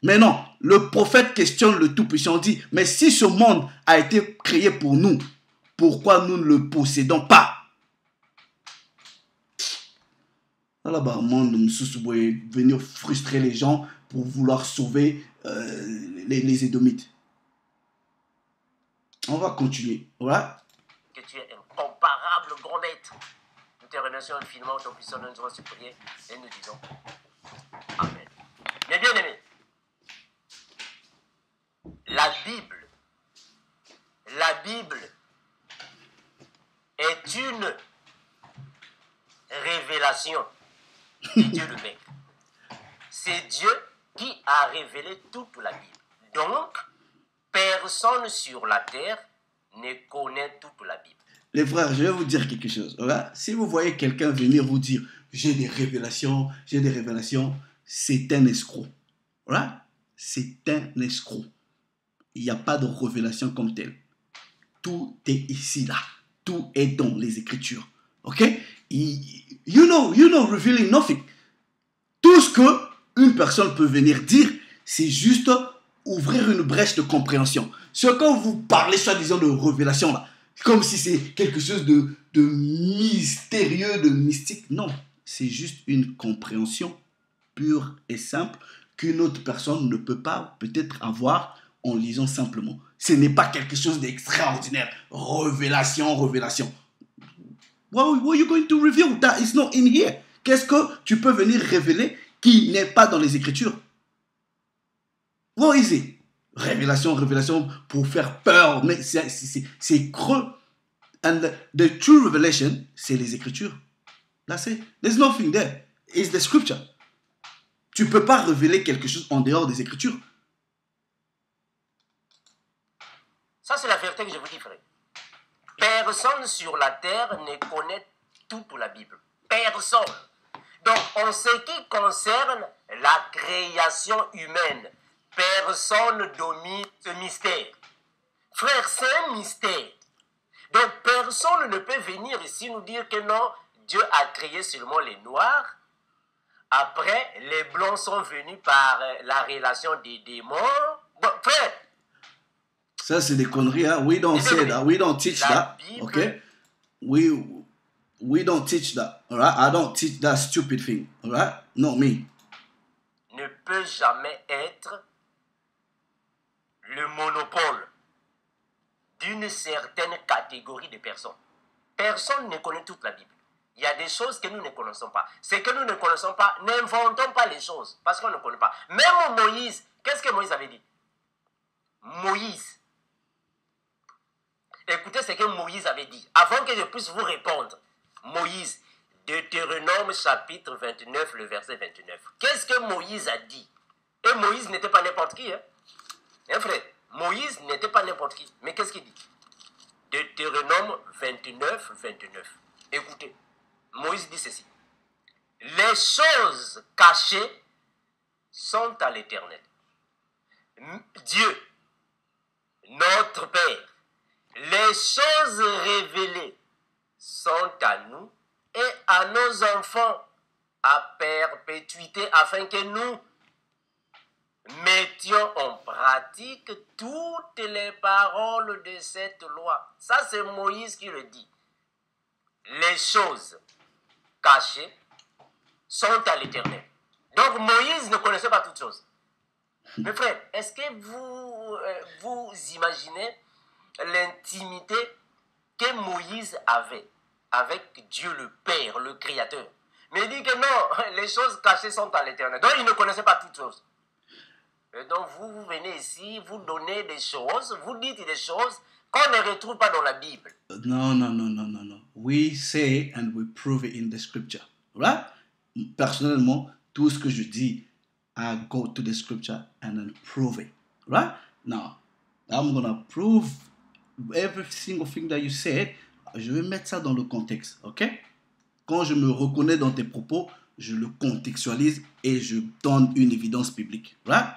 Mais non, le prophète questionne le Tout-Puissant, dit, mais si ce monde a été créé pour nous, pourquoi nous ne le possédons pas? Là-bas, monde venir frustrer les gens pour vouloir sauver les Édomites. On va continuer, voilà. Que tu es incomparable grand maître. Nous te remercions infiniment, ton puissant nom, nous avons prié et nous disons Amen. Mes bien-aimés, la Bible est une révélation de Dieu le Maître. C'est Dieu qui a révélé toute la Bible. Donc, personne sur la terre ne connaît toute la Bible. Les frères, je vais vous dire quelque chose. Voilà. Si vous voyez quelqu'un venir vous dire j'ai des révélations, c'est un escroc. Voilà. C'est un escroc. Il n'y a pas de révélation comme telle. Tout est ici, là. Tout est dans les Écritures. Ok? You know, revealing nothing. Tout ce que une personne peut venir dire, c'est juste ouvrir une brèche de compréhension. Ce que vous parlez, soi-disant, de révélation, là, comme si c'est quelque chose de mystérieux, de mystique. Non, c'est juste une compréhension pure et simple qu'une autre personne ne peut pas peut-être avoir en lisant simplement. Ce n'est pas quelque chose d'extraordinaire. Révélation. What are you going to reveal? That is not in here. Qu'est-ce que tu peux venir révéler qui n'est pas dans les Écritures? What is it? Révélation pour faire peur, mais c'est creux. And the true revelation, c'est les Écritures. That's it. There's nothing there. It's the scripture. Tu ne peux pas révéler quelque chose en dehors des Écritures. Ça, c'est la vérité que je vous dis, frère. Personne sur la terre ne connaît toute la Bible. Personne. Donc, en ce qui concerne la création humaine, personne domine ce mystère. Frère, c'est un mystère. Donc, personne ne peut venir ici nous dire que non, Dieu a créé seulement les noirs. Après, les blancs sont venus par la relation des démons. Bon, frère. Ça, c'est des conneries, hein? We don't say that. We don't teach that. Okay? We don't teach that. All right? I don't teach that stupid thing. All right? Not me. Ne peut jamais être le monopole d'une certaine catégorie de personnes. Personne ne connaît toute la Bible. Il y a des choses que nous ne connaissons pas. Ce que nous ne connaissons pas, n'inventons pas les choses parce qu'on ne connaît pas. Même Moïse, qu'est-ce que Moïse avait dit? Moïse. Écoutez ce que Moïse avait dit. Avant que je puisse vous répondre, Moïse, Deutéronome chapitre 29, le verset 29. Qu'est-ce que Moïse a dit? Et Moïse n'était pas n'importe qui. Hein, frère? Moïse n'était pas n'importe qui. Mais qu'est-ce qu'il dit? Deutéronome 29, 29. Écoutez. Moïse dit ceci. Les choses cachées sont à l'Éternel. Dieu, notre Père, les choses révélées sont à nous et à nos enfants à perpétuité afin que nous mettions en pratique toutes les paroles de cette loi. Ça, c'est Moïse qui le dit. Les choses cachées sont à l'Éternel. Donc Moïse ne connaissait pas toutes choses. Mes frères, est-ce que vous imaginez l'intimité que Moïse avait avec Dieu le Père, le Créateur? Mais il dit que non, les choses cachées sont à l'Éternel. Donc il ne connaissait pas toutes choses. Et donc vous venez ici, vous donnez des choses, vous dites des choses qu'on ne retrouve pas dans la Bible. No. We say and we prove it in the scripture. Right? Personnellement, tout ce que je dis, I go to the scripture and then prove it. Right? Now, I'm going to prove every single thing that you said. Je vais mettre ça dans le contexte. OK? Quand je me reconnais dans tes propos, je le contextualise et je donne une évidence biblique. Right?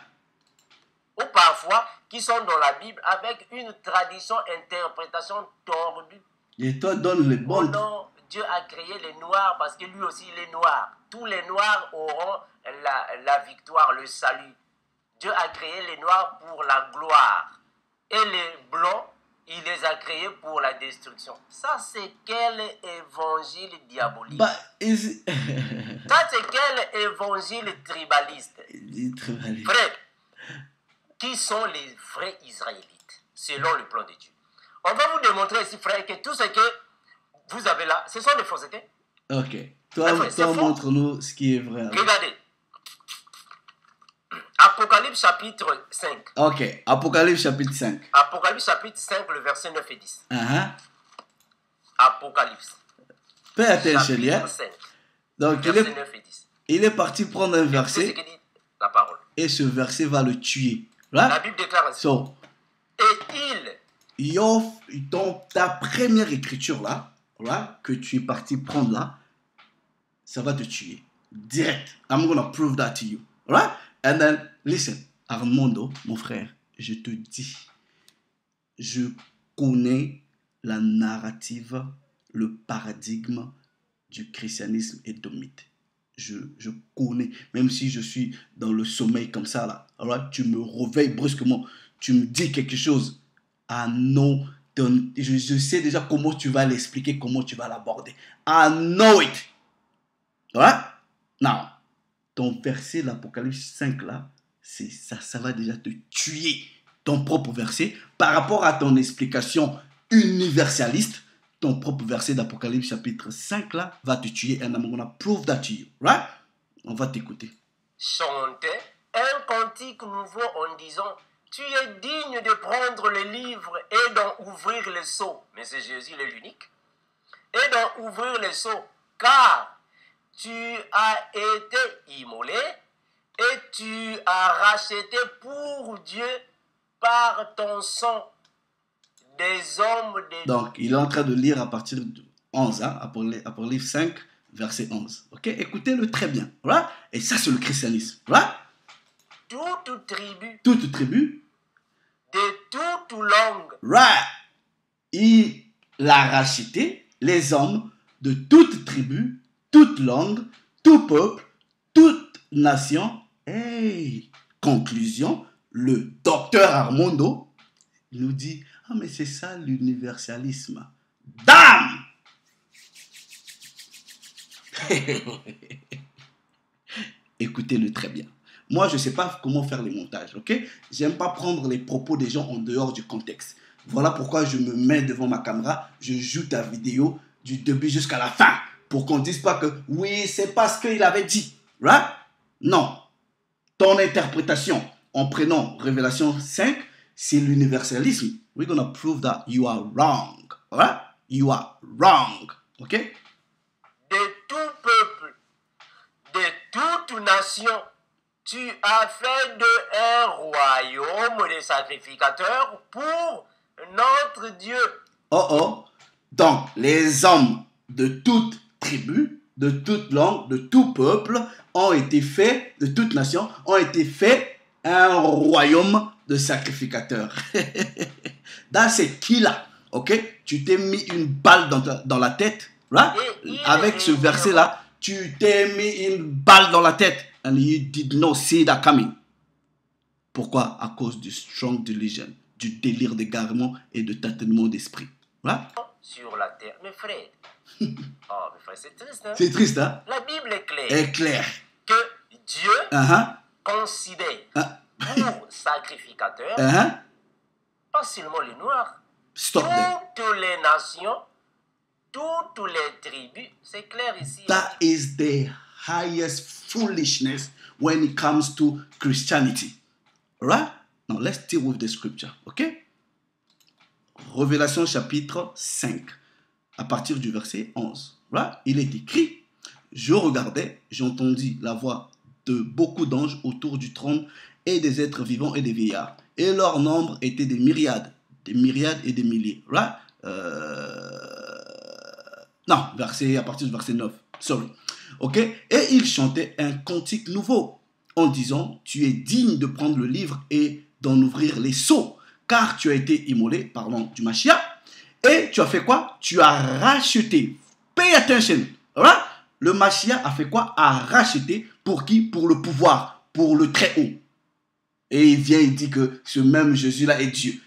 Ou parfois qui sont dans la Bible avec une tradition, interprétation tordue. Et toi, donne les Oh bonnes. non, Dieu a créé les noirs parce que lui aussi il est noir. Tous les noirs auront la victoire, le salut. Dieu a créé les noirs pour la gloire. Et les blancs, il les a créés pour la destruction. Ça, c'est quel évangile diabolique? But is it... Ça, c'est quel évangile tribaliste? Frère, qui sont les vrais Israélites, selon le plan de Dieu? On va vous démontrer ici, frère, que tout ce que vous avez là, ce sont des faussetés. Ok. Toi, montre-nous ce qui est vrai. Alors. Regardez. Apocalypse chapitre 5. Ok. Apocalypse chapitre 5. Apocalypse chapitre 5, le verset 9 et 10. Apocalypse. Pay attention, chapitre yeah? 5. Donc, verset 9 et 10. Il est parti prendre un Tout ce verset que dit la parole. et ce verset va le tuer. Right? La Bible déclare ainsi. So, ta première écriture là, right, que tu es parti prendre là, ça va te tuer. Direct. I'm gonna prove that to you. Right? And then, listen, Armando, mon frère, je te dis, je connais la narrative, le paradigme du christianisme édomite. Je connais, même si je suis dans le sommeil comme ça là, right? Tu me réveilles brusquement, tu me dis quelque chose. Ah non, je sais déjà comment tu vas l'expliquer, comment tu vas l'aborder. I know it. Right? Now, ton verset, l'Apocalypse 5 là, ça va déjà te tuer. Ton propre verset, par rapport à ton explication universaliste, ton propre verset d'Apocalypse chapitre 5 là, va te tuer. And I'm gonna prove that to you. Right? On va t'écouter. Chanter un cantique nouveau en disant: tu es digne de prendre le livre et d'en ouvrir le sceau. Mais c'est Jésus l'unique. Et d'en ouvrir le sceau, car tu as été immolé et tu as racheté pour Dieu par ton sang des hommes de... Donc, il est en train de lire à partir de 11, hein, Apocalypse 5, verset 11. Ok, écoutez-le très bien. Right? Et ça, c'est le christianisme. Right? Toute tribu. Toute tribu. De toute langue. Right. Il a racheté les hommes de toute tribu, toute langue, tout peuple, toute nation. Hey, conclusion, le docteur Armando nous dit: ah, mais c'est ça l'universalisme. Damn! Écoutez-le très bien. Moi, je ne sais pas comment faire les montages, ok? J'aime pas prendre les propos des gens en dehors du contexte. Voilà pourquoi je me mets devant ma caméra, je joue ta vidéo du début jusqu'à la fin, pour qu'on ne dise pas que, oui, c'est pas ce qu'il avait dit. Right? Non. Ton interprétation en prenant Révélation 5, c'est l'universalisme. We're gonna prove that you are wrong. Right? You are wrong. Ok? De tout peuple, de toute nation, tu as fait de un royaume de sacrificateurs pour notre Dieu. Oh oh. Donc, les hommes de toute tribus, de toute langue, de tout peuple, ont été faits, de toute nation, ont été faits un royaume de sacrificateurs. Dans c'est qui là? Ok? Tu t'es mis une balle dans la tête. Right? Avec ce verset-là, tu t'es mis une balle dans la tête. And you did not see that coming. Pourquoi? À cause du strong delusion, du délire d'égarement et de tâtonnement d'esprit. Right? Sur la terre. Mais frère, oh, mais frère, c'est triste, hein? C'est triste, hein? La Bible est claire. Est clair. Que Dieu considère pour sacrificateur pas seulement les Noirs, Stop toutes les nations, toutes les tribus. C'est clair ici. That is the highest foolishness when it comes to Christianity. Right? Now let's deal with the scripture. Okay? Révélation chapitre 5, à partir du verset 11. Right? Il est écrit, je regardais, j'entendis la voix de beaucoup d'anges autour du trône et des êtres vivants et des vieillards. Et leur nombre était des myriades et des milliers. Right? Non, à partir du verset 9. Sorry. Ok? Et ils chantaient un cantique nouveau en disant, tu es digne de prendre le livre et d'en ouvrir les sceaux, car tu as été immolé, parlons du Mashiach, et tu as fait quoi? Tu as racheté. Pay attention. Right? Le Mashiach a fait quoi? A racheté pour qui? Pour le pouvoir, pour le très haut. Et il vient, il dit que ce même Jésus-là est Dieu.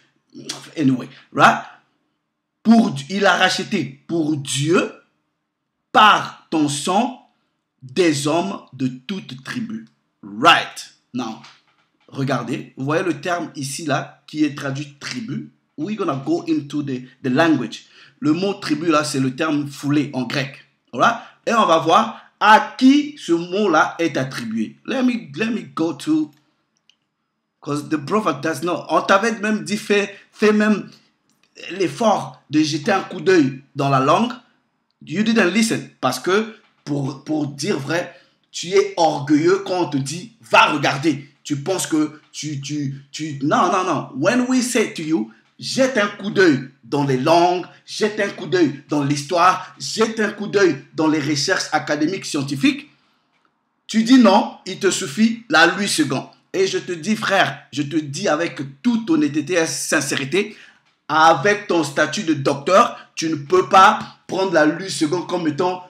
Anyway, right? Il a racheté pour Dieu, par ton sang, des hommes de toute tribu. Right. Now, regardez, vous voyez le terme ici, là, qui est traduit tribu. We're gonna go into the language. Le mot tribu, là, c'est le terme foulé en grec. Alright? Et on va voir à qui ce mot-là est attribué. Let me go to... Because the prophet does not... On t'avait même dit, fais même l'effort de jeter un coup d'œil dans la langue. You didn't listen. Parce que, pour dire vrai, tu es orgueilleux quand on te dit, va regarder. Tu penses que Non. When we say to you, jette un coup d'œil dans les langues, jette un coup d'œil dans l'histoire, jette un coup d'œil dans les recherches académiques, scientifiques. Tu dis non, il te suffit la 8 secondes. Et je te dis, frère, je te dis avec toute honnêteté et sincérité, avec ton statut de docteur, tu ne peux pas prendre la 8 secondes comme étant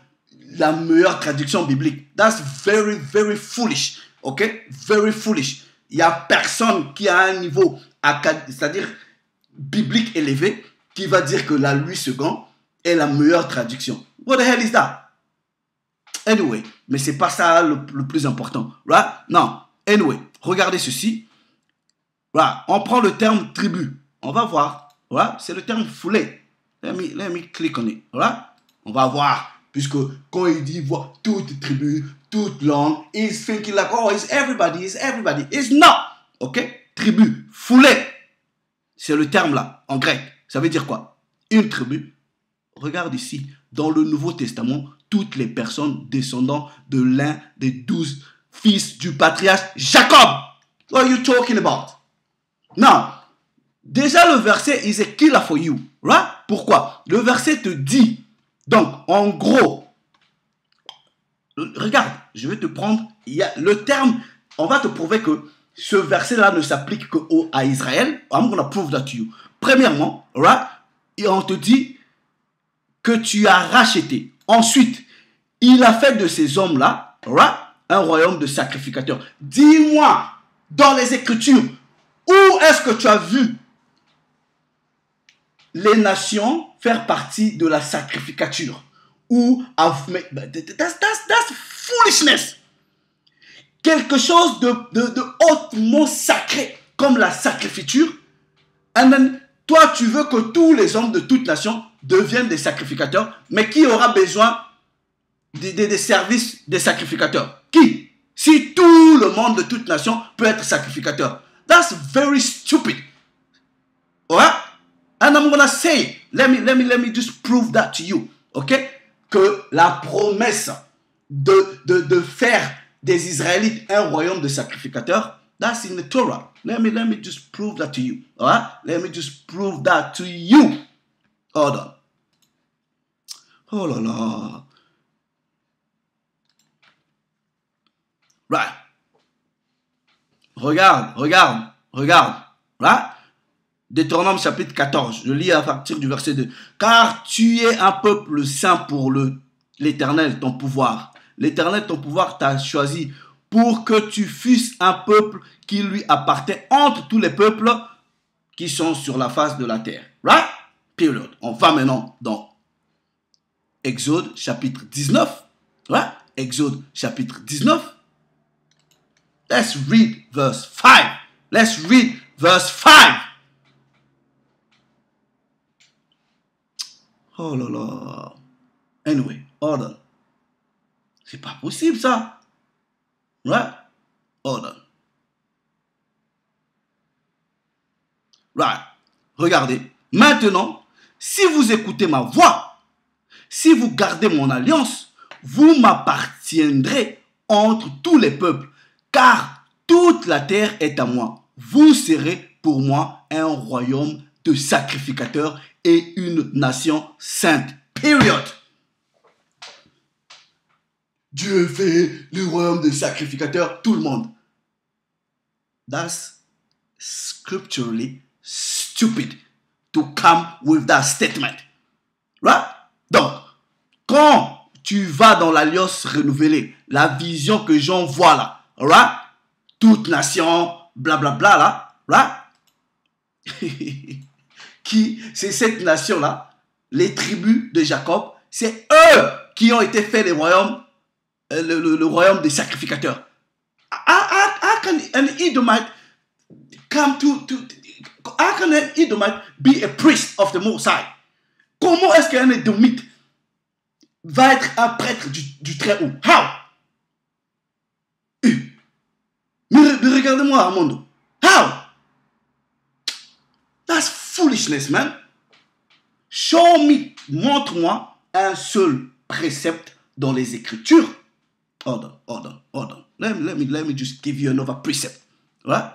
la meilleure traduction biblique. That's very, very foolish. Ok? Very foolish. Il n'y a personne qui a un niveau, c'est-à-dire biblique élevé, qui va dire que la 8 secondes est la meilleure traduction. What the hell is that? Anyway, mais c'est pas ça le plus important. Right? Non. Anyway, regardez ceci. Right? On prend le terme tribu. On va voir. Right? C'est le terme foulé. Let me click on it. Right? On va voir. Puisque quand il dit toute tribu, toute langue, he's thinking like, oh, it's everybody. It's not. Ok? Tribu, foulé. C'est le terme là, en grec. Ça veut dire quoi? Une tribu. Regarde ici. Dans le Nouveau Testament, toutes les personnes descendant de l'un des 12 fils du patriarche Jacob. What are you talking about? Now, déjà le verset is a killer for you. Right? Pourquoi? Le verset te dit, donc en gros, regarde, je vais te prendre, il y a le terme, on va te prouver que ce verset-là ne s'applique qu'à Israël. I'm going to prove that to you. Premièrement, right? Et on te dit que tu as racheté. Ensuite, il a fait de ces hommes-là, right? Un royaume de sacrificateurs. Dis-moi, dans les Écritures, où est-ce que tu as vu les nations faire partie de la sacrificature? Ou that's foolishness. Quelque chose de hautement sacré, comme la sacrificature. And then, toi, tu veux que tous les hommes de toute nation deviennent des sacrificateurs, mais qui aura besoin des services des sacrificateurs? Qui? Si tout le monde de toute nation peut être sacrificateur. That's very stupid. Alright? And I'm gonna say, let me just prove that to you. Ok? Que la promesse de faire des Israélites un royaume de sacrificateurs, that's in the Torah. Let me just prove that to you. Alright? Let me just prove that to you. Hold on. Oh là là. Right. Regarde. Right. Deutéronome chapitre 14. Je lis à partir du verset 2. Car tu es un peuple saint pour l'Éternel, ton pouvoir. L'Éternel, ton pouvoir, t'a choisi pour que tu fusses un peuple qui lui appartient entre tous les peuples qui sont sur la face de la terre. Right? Period. On va maintenant dans Exode chapitre 19. Right? Exode chapitre 19. Let's read verse 5. Let's read verse 5. Oh là là. Anyway, hold on. C'est pas possible ça. Right? Hold on. Right. Regardez. Maintenant, si vous écoutez ma voix, si vous gardez mon alliance, vous m'appartiendrez entre tous les peuples, car toute la terre est à moi. Vous serez pour moi un royaume de sacrificateurs et une nation sainte. Period. Dieu fait le royaume de sacrificateurs, tout le monde. That's scripturally stupid to come with that statement. Right? Donc, quand tu vas dans l'alliance renouvelée, la vision que Jean voit là, right? Toute nation, blablabla là, right? Qui, c'est cette nation-là, les tribus de Jacob, c'est eux qui ont été faits les royaumes, le royaume des sacrificateurs. How can an Edomite come how can an Edomite be a priest of the Most High? Comment est-ce qu'un Édomite va être un prêtre du Très-Haut? How? Mais regardez-moi, Armando. How? That's foolishness, man. Show me, montre-moi un seul précepte dans les Écritures. Hold on. Let me just give you another precept. Right?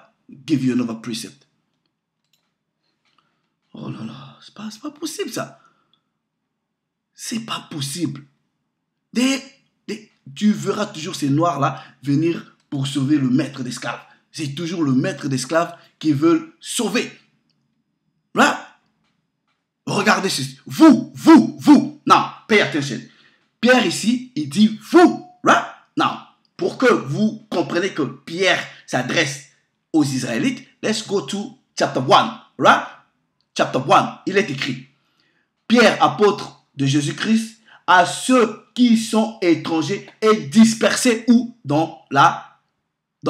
Give you another precept. Oh là là, c'est pas possible ça. C'est pas possible. Tu verras toujours ces noirs-là venir pour sauver le maître d'esclaves. C'est toujours le maître d'esclaves qui veulent sauver. Là, regardez ceci. Vous. Non, pay attention. Pierre ici, il dit vous. Right? Non, pour que vous compreniez que Pierre s'adresse aux Israélites, let's go to chapter 1. Right? Chapter 1, il est écrit. Pierre, apôtre de Jésus-Christ, à ceux qui sont étrangers et dispersés où? Dans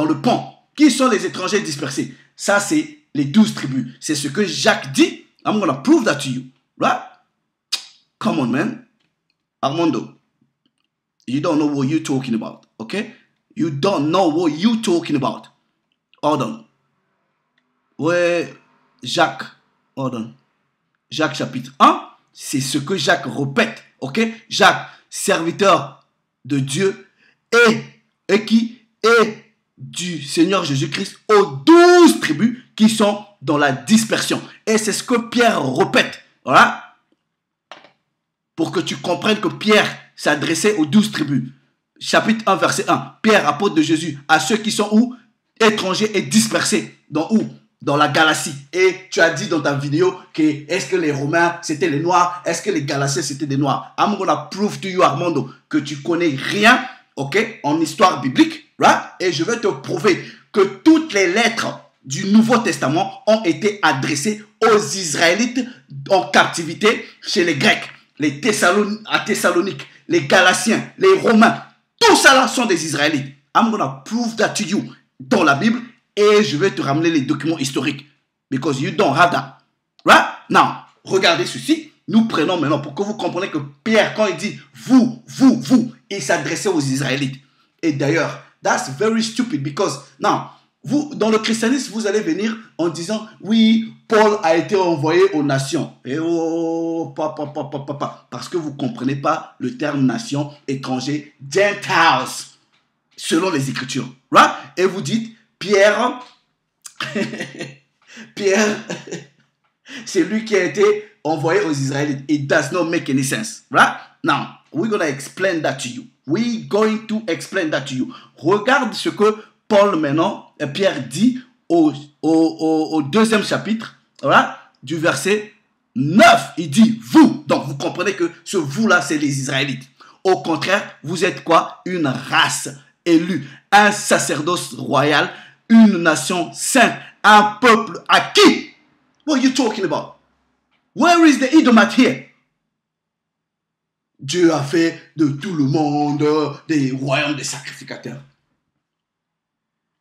le pont. Qui sont les étrangers dispersés? Ça, c'est les 12 tribus. C'est ce que Jacques dit. I'm going to prove that to you. Right? Come on, man. Armando, you don't know what you're talking about. Okay? You don't know what you're talking about. Hold on. Ouais, Jacques. Hold on. Jacques chapitre 1. C'est ce que Jacques répète. Ok? Jacques, serviteur de Dieu et qui est du Seigneur Jésus-Christ aux 12 tribus qui sont dans la dispersion. Et c'est ce que Pierre répète. Voilà. Pour que tu comprennes que Pierre s'adressait aux 12 tribus. Chapitre 1, verset 1. Pierre, apôtre de Jésus, à ceux qui sont où? Étrangers et dispersés. Dans où? Dans la Galatie. Et tu as dit dans ta vidéo que est-ce que les Romains c'était les Noirs? Est-ce que les Galatiens c'était des Noirs? I'm gonna prove to you, Armando, que tu connais rien, ok, en histoire biblique, right? Et je vais te prouver que toutes les lettres du Nouveau Testament ont été adressées aux Israélites en captivité chez les Grecs, les à Thessalonique, les Galatiens, les Romains. Tout ça là sont des Israélites. I'm gonna prove that to you dans la Bible. Et je vais te ramener les documents historiques. Because you don't have that. Right? Now, regardez ceci. Nous prenons maintenant pour que vous compreniez que Pierre, quand il dit vous, il s'adressait aux Israélites. Et d'ailleurs, that's very stupid because, now, vous, dans le christianisme, vous allez venir en disant, oui, Paul a été envoyé aux nations. Et parce que vous ne comprenez pas le terme nation, étranger, Gentiles, selon les Écritures. Right? Et vous dites, Pierre, c'est lui qui a été envoyé aux Israélites. It does not make any sense. Right? Now, We're going to explain that to you. We're going to explain that to you. Regarde ce que Paul maintenant, Pierre dit au deuxième chapitre, voilà, du verset 9. Il dit vous. Donc vous comprenez que ce vous-là, c'est les Israélites. Au contraire, vous êtes quoi? Une race élue, un sacerdoce royal, une nation sainte, un peuple acquis. What are you talking about? Where is the Edomite here? Dieu a fait de tout le monde des royaumes des sacrificateurs.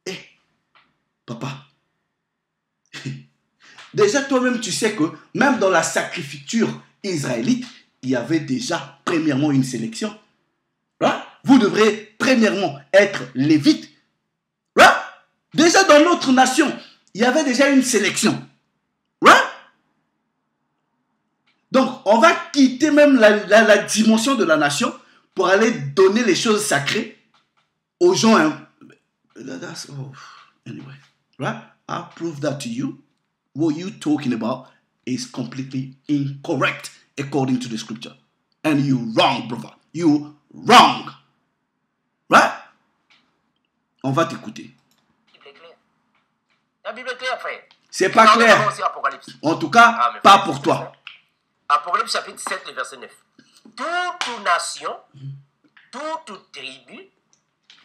Eh, papa, déjà toi-même tu sais que même dans la sacrificature israélite, il y avait déjà premièrement une sélection. Right? Vous devrez premièrement être lévite. Right? Déjà dans notre nation, il y avait déjà une sélection. Right? Donc, on va quitter même la dimension de la nation pour aller donner les choses sacrées aux gens. Hein. Anyway, right? I'll prove that to you. What you're talking about is completely incorrect according to the scripture. And you're wrong, brother. You're wrong. Right? On va t'écouter. La Bible est claire, frère. C'est pas clair. En tout cas, pas pour toi. Apocalypse chapitre 7, le verset 9. Toute nation, toute tribu,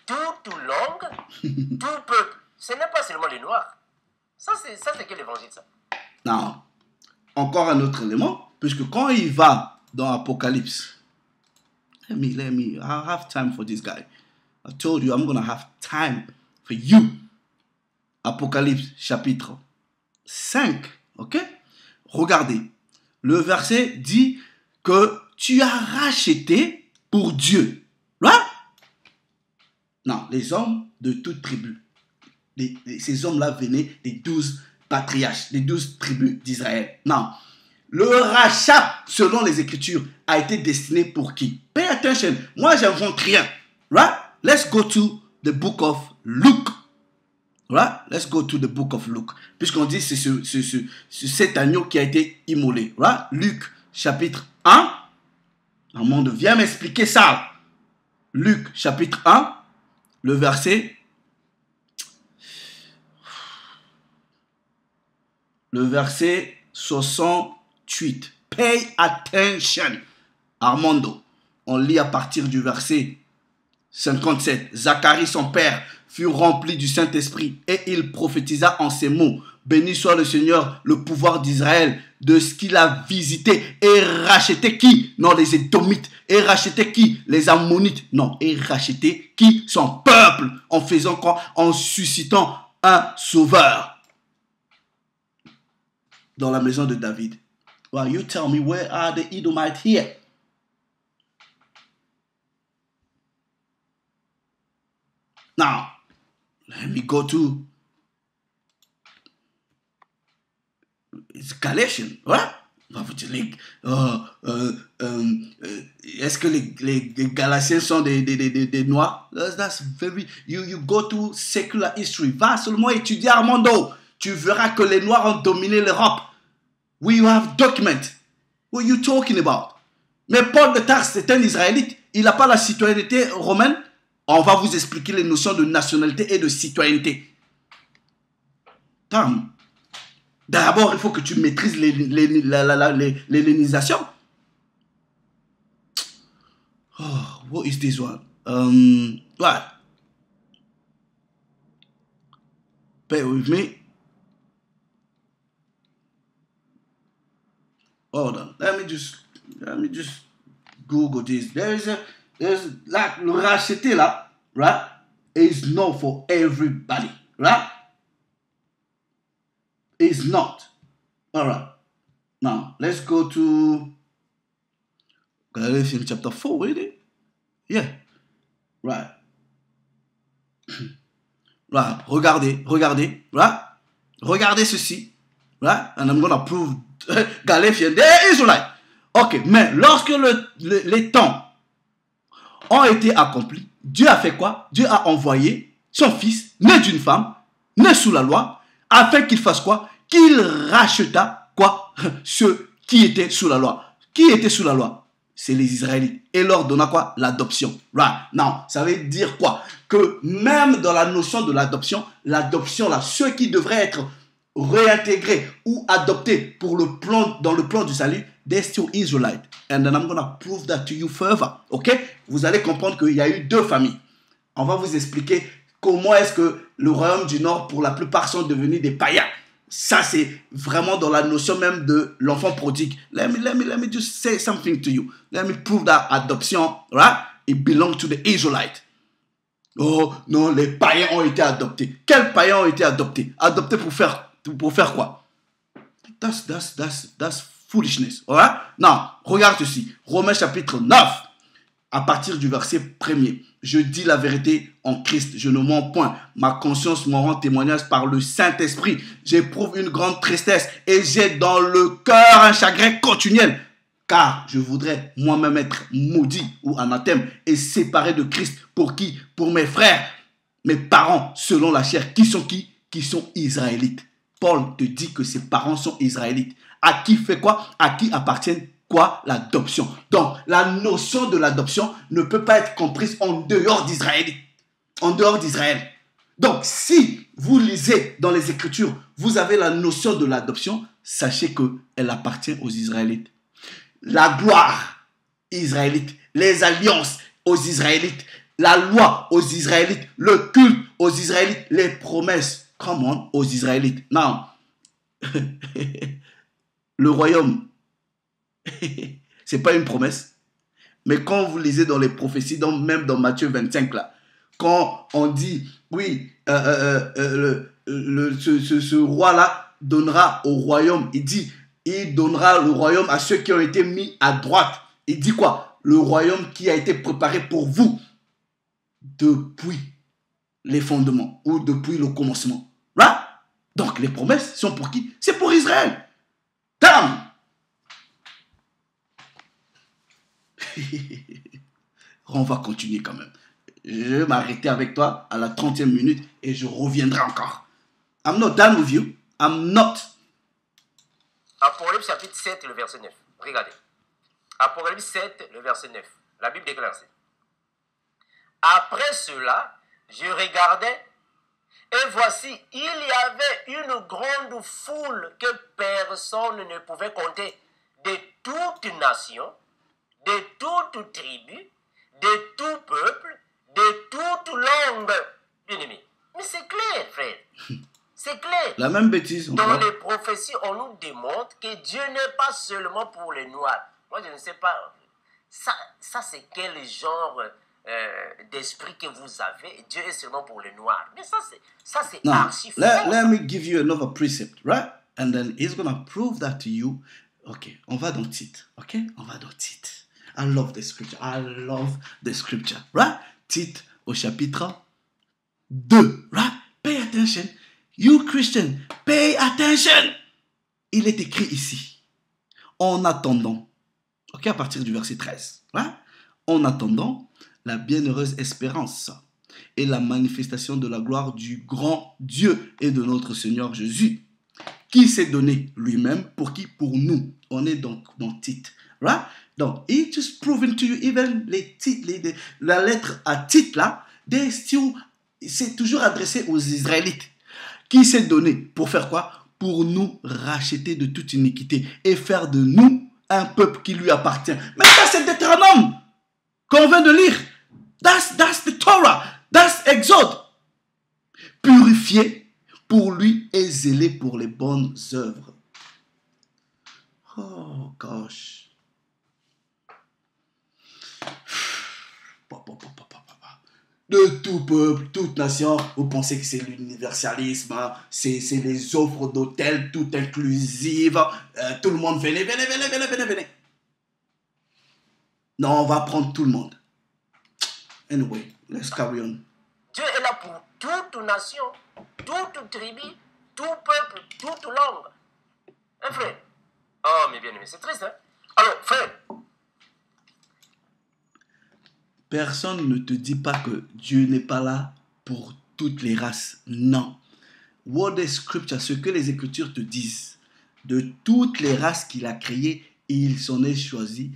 toute langue, tout peuple. Ce n'est pas seulement les Noirs. Ça, c'est quel évangile, ça? Non. Encore un autre élément, puisque quand il va dans Apocalypse, let me, I have time for this guy. I told you I'm going to have time for you. Apocalypse chapitre 5, ok? Regardez. Le verset dit que tu as racheté pour Dieu. Right? Non, les hommes de toute tribu. Ces hommes-là venaient des 12 patriarches, des 12 tribus d'Israël. Non. Le rachat, selon les Écritures, a été destiné pour qui? Pay attention. Moi, j'invente rien. Right? Let's go to the book of Luke. Right? Let's go to the book of Luke. Puisqu'on dit c'est cet agneau qui a été immolé. Right? Luc chapitre 1. Armand, viens m'expliquer ça. Luc chapitre 1. Le verset. Le verset 68. Pay attention. Armando. On lit à partir du verset 57. Zacharie, son père, fut rempli du Saint-Esprit et il prophétisa en ces mots. Béni soit le Seigneur, le pouvoir d'Israël, de ce qu'il a visité et racheté qui? Non, les Édomites. Et racheté qui? Les Ammonites. Non, et racheté qui? Son peuple. En faisant quoi? En suscitant un sauveur. Dans la maison de David. Well, you tell me, where are the Edomites here? Now, let me go to Galatians, right? Est-ce que les Galatiens sont des Noirs? That's very. You go to secular history. Va seulement étudier Armando. Tu verras que les Noirs ont dominé l'Europe. We have documents. What are you talking about? Mais Paul de Tarse, c'est un Israélite. Il n'a pas la citoyenneté romaine. On va vous expliquer les notions de nationalité et de citoyenneté. Tom, d'abord, il faut que tu maîtrises l'hellénisation. Oh, what is this one? What? Bear with me. Hold on. Let me just Google this. There's like le racheter là, right? Is not for everybody, right? It's not. All right. Now let's go to Galatians chapter 4, isn't it? Yeah. Right. Right. Regardez, right? Regardez ceci, right? And I'm gonna prove Galatians. There is right. Ok, mais lorsque les temps ont été accomplis, Dieu a fait quoi? Dieu a envoyé son fils, né d'une femme, né sous la loi, afin qu'il fasse quoi? Qu'il racheta quoi? Ceux qui étaient sous la loi. Qui était sous la loi? c'est les Israélites. Et leur donna quoi? L'adoption. Right. Now, ça veut dire quoi? Que même dans la notion de l'adoption là, ceux qui devraient être réintégrés ou adoptés pour dans le plan du salut, they're still Israelites. And then I'm going to prove that to you further. Ok? Vous allez comprendre qu'il y a eu deux familles. On va vous expliquer comment est-ce que le royaume du Nord, pour la plupart, sont devenus des païens. Ça, c'est vraiment dans la notion même de l'enfant prodigue. Let me just say something to you. Let me prove that adoption, right? It belongs to the Israelites. Oh, non, les païens ont été adoptés. Quels païens ont été adoptés? Adoptés pour faire quoi? That's foolishness. Alright? Non, regarde ceci. Romains chapitre 9, à partir du verset 1er. Je dis la vérité en Christ, je ne mens point. Ma conscience m'en rend témoignage par le Saint-Esprit. J'éprouve une grande tristesse et j'ai dans le cœur un chagrin continuel. Car je voudrais moi-même être maudit ou anathème et séparé de Christ. Pour qui? Pour mes frères, mes parents, selon la chair. Qui sont qui? Qui sont israélites. Paul te dit que ses parents sont israélites. À qui fait quoi? À qui appartiennent quoi? L'adoption. Donc, la notion de l'adoption ne peut pas être comprise en dehors d'Israël. En dehors d'Israël. Donc, si vous lisez dans les Écritures, vous avez la notion de l'adoption, sachez qu'elle appartient aux Israélites. La gloire, Israélites. Les alliances, aux Israélites. La loi, aux Israélites. Le culte, aux Israélites. Les promesses, come on, aux Israélites. Non. Le royaume, c'est pas une promesse. Mais quand vous lisez dans les prophéties, même dans Matthieu 25, là, quand on dit, oui, ce roi-là donnera au royaume, il donnera le royaume à ceux qui ont été mis à droite. Il dit quoi? Le royaume qui a été préparé pour vous depuis les fondements ou depuis le commencement. Right? Donc les promesses sont pour qui? C'est pour Israël. Damn! On va continuer quand même. Je vais m'arrêter avec toi à la 30e minute et je reviendrai encore. I'm not done with you. I'm not. Apocalypse chapitre 7, le verset 9. Regardez. Apocalypse 7, le verset 9. La Bible déclare ça. Après cela, je regardais et voici, il y avait une grande foule que personne ne pouvait compter, de toutes nations, de toutes tribus, de tout peuple, de toute langue. Bien aimé. Mais c'est clair, frère. C'est clair. La même bêtise. Dans les prophéties, on nous démontre que Dieu n'est pas seulement pour les Noirs. Moi, je ne sais pas. Ça c'est quel genre d'esprit que vous avez? Dieu est seulement pour les Noirs. Mais ça, c'est archi faux. Let me give you another precept, right? And then he's going to prove that to you. Ok, on va dans le titre. Ok, on va dans le titre. I love the scripture. I love the scripture. Right? Titre au chapitre 2. Right? Pay attention. You Christian, pay attention. Il est écrit ici. En attendant. Ok, à partir du verset 13. Right? En attendant la bienheureuse espérance et la manifestation de la gloire du grand Dieu et de notre Seigneur Jésus, qui s'est donné lui-même pour qui? Pour nous. On est donc dans Tite. Right? Donc, it just proven to you, even la lettre à Tite là, c'est toujours adressé aux Israélites. Qui s'est donné pour faire quoi? Pour nous racheter de toute iniquité et faire de nous un peuple qui lui appartient. Mais ça, c'est Deutéronome qu'on vient de lire. That's the Torah. That's Exode. Purifié pour lui et zélé pour les bonnes œuvres. Oh gosh. De tout peuple, toute nation, vous pensez que c'est l'universalisme, c'est les offres d'hôtel toutes inclusives, tout le monde venez. Non, on va prendre tout le monde. Anyway, let's carry on. Dieu est là pour toute nation, toute tribu, tout peuple, toute langue. Hein, frère? Oh, mais bien aimé, c'est triste, hein? Alors, frère. Personne ne te dit pas que Dieu n'est pas là pour toutes les races. Non. What the scripture, ce que les Écritures te disent, de toutes les races qu'il a créées, il s'en est choisi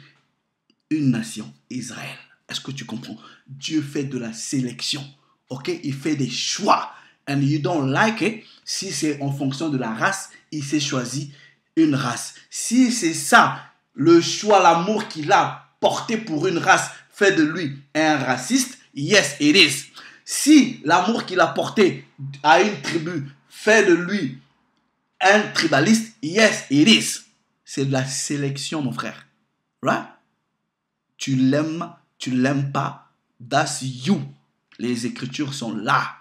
une nation, Israël. Est-ce que tu comprends? Dieu fait de la sélection. Ok? Il fait des choix. And you don't like it. Si c'est en fonction de la race, il s'est choisi une race. Si c'est ça, le choix, l'amour qu'il a porté pour une race fait de lui un raciste, yes, it is. Si l'amour qu'il a porté à une tribu fait de lui un tribaliste, yes, it is. C'est de la sélection, mon frère. Right? Tu l'aimes pas, that's you. Les Écritures sont là.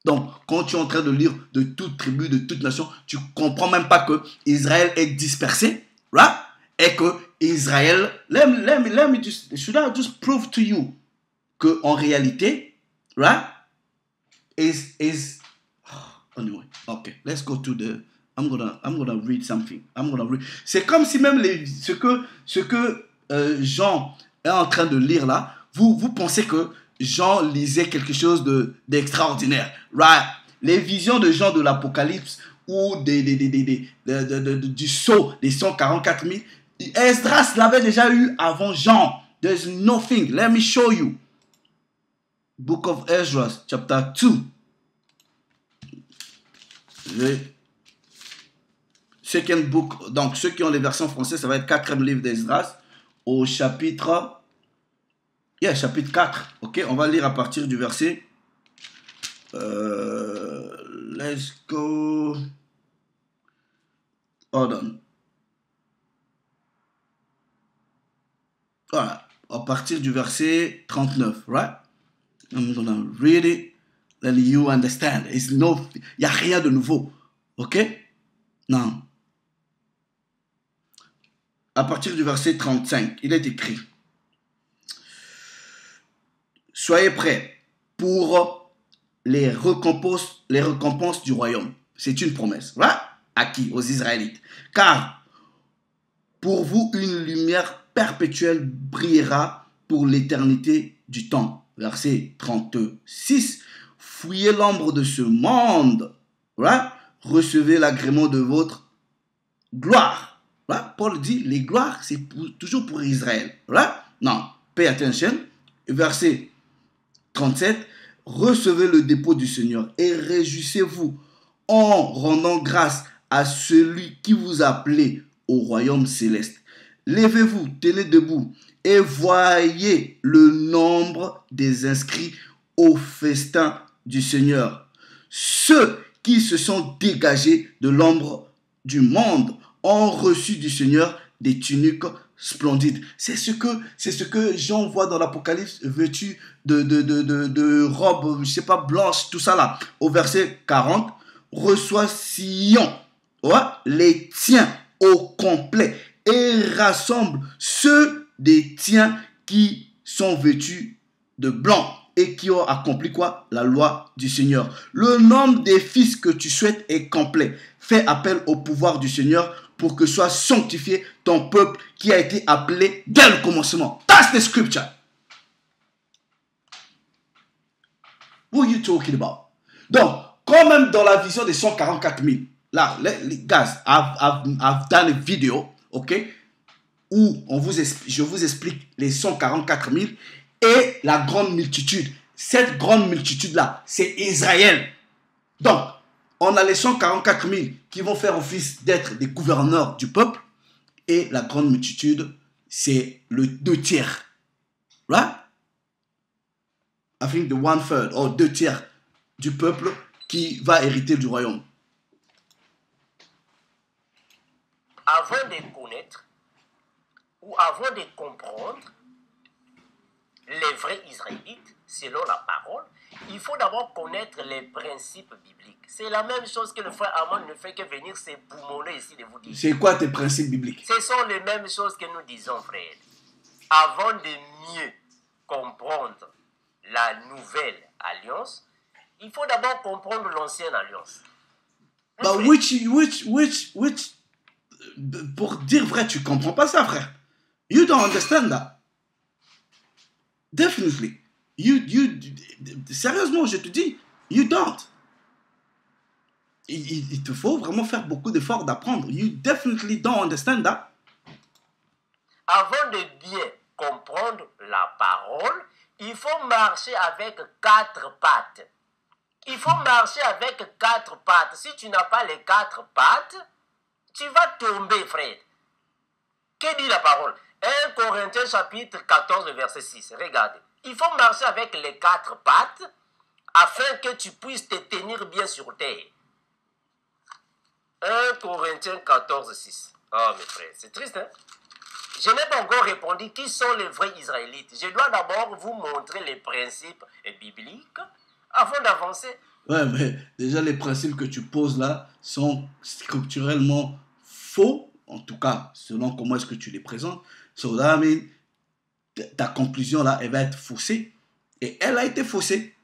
Donc, quand tu es en train de lire de toute tribu, de toute nation, tu comprends même pas que Israël est dispersé, right? Et que Israël, let me just, should I just prove to you que en réalité, right, is anyway, okay, let's go to the, I'm gonna read something. C'est comme si même ce que Jean est en train de lire là, vous pensez que Jean lisait quelque chose d'extraordinaire. Right? Les visions de Jean de l'Apocalypse ou du sceau des 144 000, Esdras l'avait déjà eu avant Jean. There's nothing. Let me show you. Book of Esdras, chapter 2. Second book. Donc, ceux qui ont les versions françaises, ça va être 4e livre d'Esdras au chapitre... chapitre 4. Ok, on va lire à partir du verset. Let's go. Hold on. Voilà, à partir du verset 39, right? I'm gonna read it, then you understand. Il n'y a rien de nouveau. Ok? Non. À partir du verset 35, il est écrit. Soyez prêts pour les récompenses du royaume. C'est une promesse. Voilà. À qui? Aux Israélites. Car pour vous, une lumière perpétuelle brillera pour l'éternité du temps. Verset 36. Fuyez l'ombre de ce monde. Voilà. Recevez l'agrément de votre gloire. Voilà. Paul dit, les gloires, c'est toujours pour Israël. Voilà. Non. Pay attention. Verset 37, recevez le dépôt du Seigneur et réjouissez-vous en rendant grâce à celui qui vous a appelé au royaume céleste. Levez-vous, tenez debout et voyez le nombre des inscrits au festin du Seigneur. Ceux qui se sont dégagés de l'ombre du monde ont reçu du Seigneur des tuniques splendide. C'est ce que Jean voit dans l'Apocalypse, vêtu de robes, je sais pas, blanches, tout ça là. Au verset 40, reçois Sion, ouais, les tiens au complet et rassemble ceux des tiens qui sont vêtus de blanc et qui ont accompli quoi? La loi du Seigneur. Le nombre des fils que tu souhaites est complet. Fais appel au pouvoir du Seigneur pour que soit sanctifié ton peuple qui a été appelé dès le commencement. That's the scripture. What are you talking about? Donc, quand même dans la vision des 144 000, là, les guys, I've done a video, ok, où je vous explique les 144 000 et la grande multitude. Cette grande multitude-là, c'est Israël. Donc, on a les 144 000 qui vont faire office d'être des gouverneurs du peuple. Et la grande multitude, c'est le 2/3. Right? I think the 1/3 or 2/3 du peuple qui va hériter du royaume. Avant de connaître ou avant de comprendre les vrais Israélites, selon la parole, il faut d'abord connaître les principes bibliques. C'est la même chose que le frère Amon ne fait que venir s'éboumonner ici de vous dire. C'est quoi tes principes bibliques? Ce sont les mêmes choses que nous disons, frère. Avant de mieux comprendre la nouvelle alliance, il faut d'abord comprendre l'ancienne alliance. But pour dire vrai, tu comprends pas ça, frère. You don't understand that. Definitely. Sérieusement, je te dis, you don't. Il te faut vraiment faire beaucoup d'efforts d'apprendre. You definitely don't understand that. Avant de bien comprendre la parole, il faut marcher avec 4 pattes. Il faut marcher avec 4 pattes. Si tu n'as pas les 4 pattes, tu vas tomber, frère. Que dit la parole? 1 Corinthiens chapitre 14, verset 6. Regardez. Il faut marcher avec les 4 pattes afin que tu puisses te tenir bien sur terre. 1 Corinthiens 14, 6. Oh, mes frères, c'est triste, hein? Je n'ai pas encore répondu qui sont les vrais Israélites. Je dois d'abord vous montrer les principes bibliques avant d'avancer. Ouais, mais déjà, les principes que tu poses là sont scripturellement faux, en tout cas, selon comment est-ce que tu les présentes. So that means, ta conclusion là, elle va être faussée. Et elle a été faussée.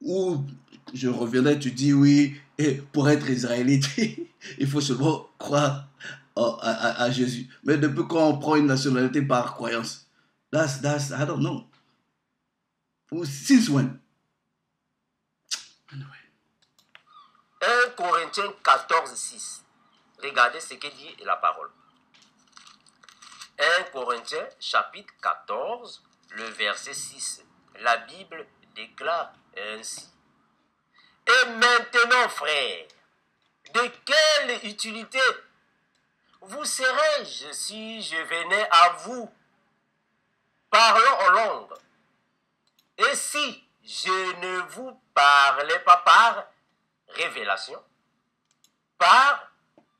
Ou, je reviendrai, tu dis oui, et pour être israélite, il faut seulement croire à Jésus. Mais depuis quand on prend une nationalité par croyance? That's, I don't know. Since when? Anyway. 1 Corinthiens 14, 6. Regardez ce que dit la parole. 1 Corinthiens chapitre 14, le verset 6. La Bible déclare ainsi. Et maintenant, frères, de quelle utilité vous serais-je si je venais à vous parlant en langue? Et si je ne vous parlais pas par révélation, par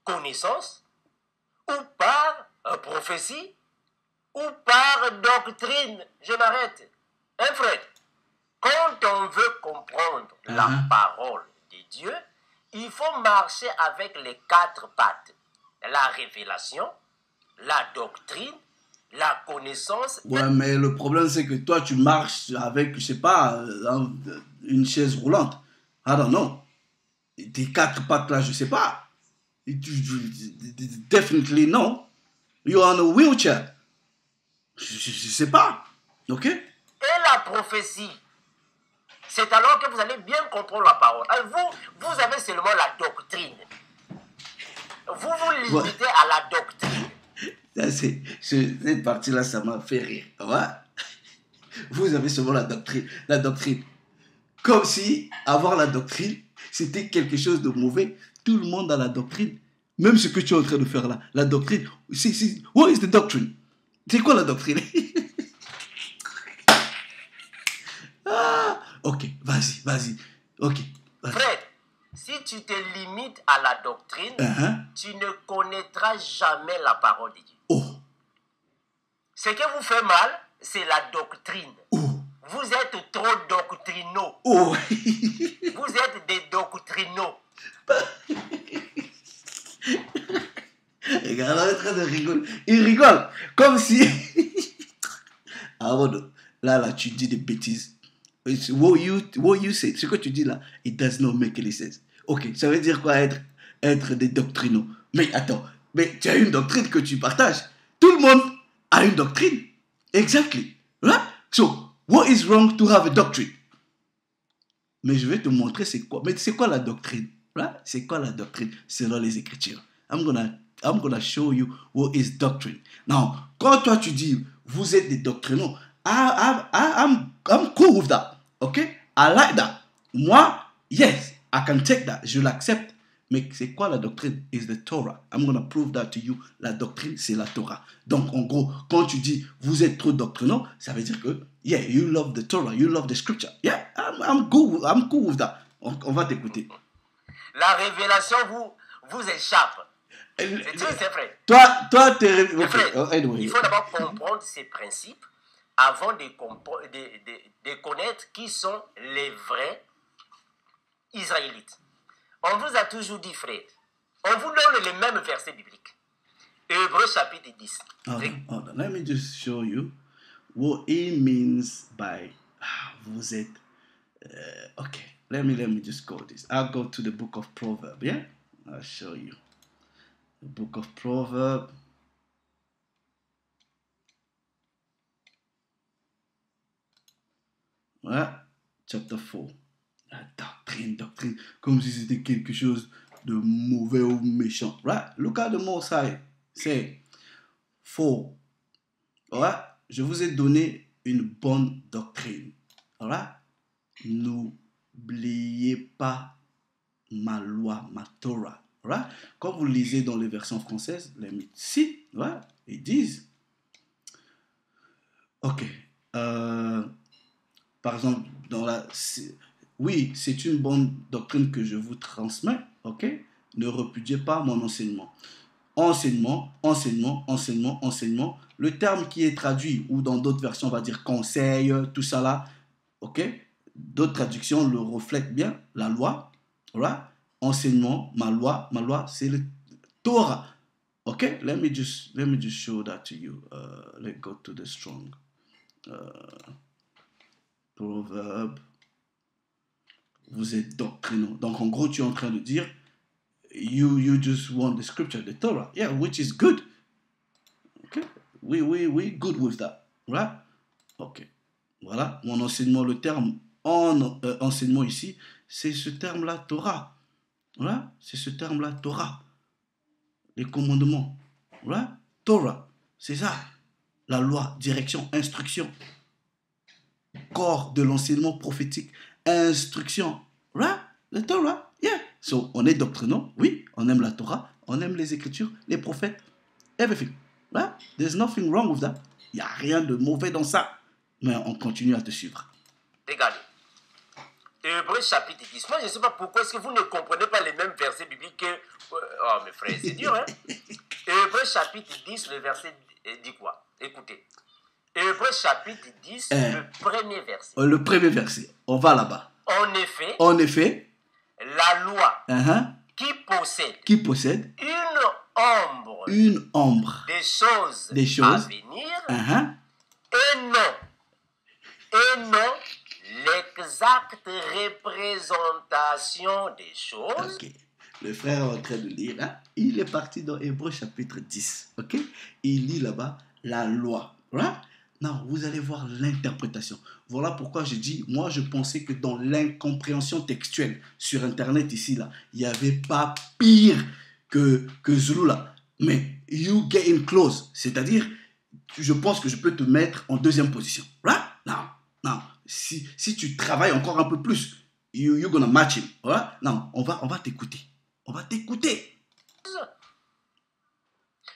connaissance, ou par prophétie, ou par doctrine? Je m'arrête. Hein, frère? Quand on veut comprendre la parole de Dieu, il faut marcher avec les 4 pattes. La révélation, la doctrine, la connaissance. Ouais, mais le problème, c'est que toi, tu marches avec, je sais pas, une chaise roulante. I don't know. Tes 4 pattes là, je sais pas. Definitely no. You're on a wheelchair. Je sais pas. Ok? Et la prophétie, c'est alors que vous allez bien comprendre la parole. Vous avez seulement la doctrine. Vous vous limitez à la doctrine. Cette partie-là, ça m'a fait rire. Ouais? Vous avez seulement la doctrine. La doctrine. Comme si avoir la doctrine, c'était quelque chose de mauvais. Tout le monde a la doctrine. Même ce que tu es en train de faire là. La doctrine. What is the doctrine? C'est quoi la doctrine? Ok, vas-y. Ok. Frère, si tu te limites à la doctrine, tu ne connaîtras jamais la parole de Dieu. Oh. Ce qui vous fait mal, c'est la doctrine. Oh. Vous êtes trop doctrinaux. Oh. Vous êtes des doctrinaux. Regarde, on est en train de rigoler. Il rigole. Comme si... Ah bon, là, tu dis des bêtises. What you say, ce que tu dis là, it does not make any sense. Ok, ça veut dire quoi être des doctrinaux? Mais attends, mais tu as une doctrine que tu partages. Tout le monde a une doctrine. Exactly. Right? So, what is wrong to have a doctrine? Mais je vais te montrer c'est quoi. Mais c'est quoi la doctrine? Right? C'est quoi la doctrine selon les Écritures? I'm gonna show you what is doctrine. Now, quand toi tu dis vous êtes des doctrinaux, I'm cool with that. Okay? I like that. Moi, yes, I can take that. Je l'accepte. Mais c'est quoi la doctrine? Is the Torah. I'm gonna prove that to you. La doctrine, c'est la Torah. Donc, en gros, quand tu dis vous êtes trop doctrinaux, ça veut dire que, yeah, you love the Torah, you love the scripture. Yeah, I'm cool with that. On va t'écouter. La révélation vous échappe. C'est triste, c'est vrai. Toi, t'es... Okay. Anyway. Il faut d'abord comprendre ces principes avant de connaître qui sont les vrais Israélites. On vous a toujours dit, frère, on vous donne les mêmes versets bibliques. Hébreux chapitre 10. Hold on. Let me just show you what it means by vous êtes... okay, let me just go this. I'll go to the book of Proverbs, yeah? I'll show you. The book of Proverbs. Ouais, chapter 4. La doctrine. Comme si c'était quelque chose de mauvais ou méchant. Right? Look at the Most High. Say, 4. Ouais? je vous ai donné une bonne doctrine. Alright? N'oubliez pas ma loi, ma Torah. Alright? Quand vous lisez dans les versions françaises, les ici, right? Ils disent, ok, par exemple, oui, c'est une bonne doctrine que je vous transmets, ok? Ne repudiez pas mon enseignement. Enseignement, enseignement, enseignement, enseignement. Le terme qui est traduit, ou dans d'autres versions, on va dire conseil, tout ça là, ok? D'autres traductions le reflètent bien, la loi, right? Enseignement, ma loi, c'est le Torah. Ok? Let me just show that to you. Let's go to the strong. Proverbe. Vous êtes doctrinaux. Donc en gros, tu es en train de dire, you just want the scripture, the Torah. Yeah, which is good. Okay? We good with that. Right? Ok. Voilà, mon enseignement, le terme enseignement ici, c'est ce terme-là, Torah. Voilà, c'est ce terme-là, Torah. Les commandements. Right? Torah, c'est ça. La loi, direction, instruction. Corps de l'enseignement prophétique, instruction. Right? The Torah, yeah. So, on est doctrinaux, oui, on aime la Torah, on aime les Écritures, les prophètes, everything. Right? There's nothing wrong with that. Il n'y a rien de mauvais dans ça. Mais on continue à te suivre. Regardez. Hébreux chapitre 10. Moi, je ne sais pas pourquoi est-ce que vous ne comprenez pas les mêmes versets bibliques que... Oh, mes frères, c'est dur, hein? Hébreux chapitre 10, le verset dit quoi? Écoutez. Hébreux chapitre 10, le premier verset. Le premier verset. On va là-bas. En effet, la loi qui possède une ombre des choses à venir et non l'exacte représentation des choses. Okay. Le frère est en train de lire, hein? Il est parti dans Hébreux chapitre 10. Ok? Il lit là-bas la loi. Right? Non, vous allez voir l'interprétation. Voilà pourquoi je dis, moi je pensais que dans l'incompréhension textuelle sur Internet ici, là, il n'y avait pas pire que Zulu là. Mais you getting close, c'est-à-dire, je pense que je peux te mettre en deuxième position. Right? Non. Si tu travailles encore un peu plus, you're gonna match him. Right? Non, on va t'écouter. On va t'écouter.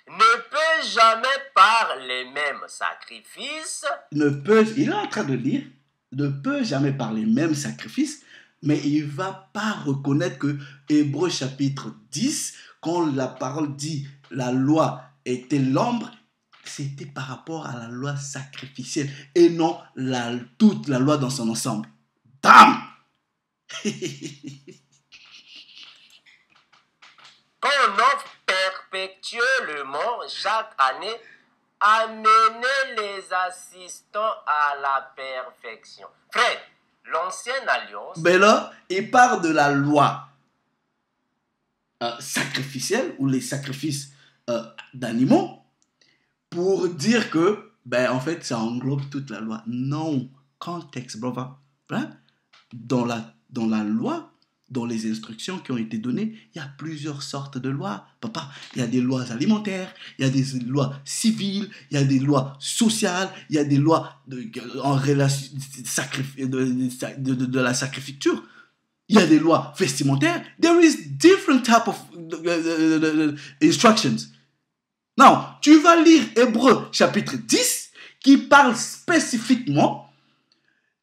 Ne peut jamais par les mêmes sacrifices. Il est en train de lire, ne peut jamais par les mêmes sacrifices, mais il ne va pas reconnaître que Hébreux chapitre 10, quand la parole dit la loi était l'ombre, c'était par rapport à la loi sacrificielle et non toute la loi dans son ensemble. Damn! Qu'on offre perpétuellement chaque année, amener les assistants à la perfection. Frère, l'ancienne alliance... Mais là, il parle de la loi sacrificielle ou les sacrifices d'animaux pour dire que, en fait, ça englobe toute la loi. Non, contexte, brother. Hein? Dans la loi, dans les instructions qui ont été données, il y a plusieurs sortes de lois. Papa, il y a des lois alimentaires, il y a des lois civiles, il y a des lois sociales, il y a des lois en relation de la sacrificature. Il y a des lois vestimentaires. There is different type of instructions. Non, tu vas lire Hébreux chapitre 10 qui parle spécifiquement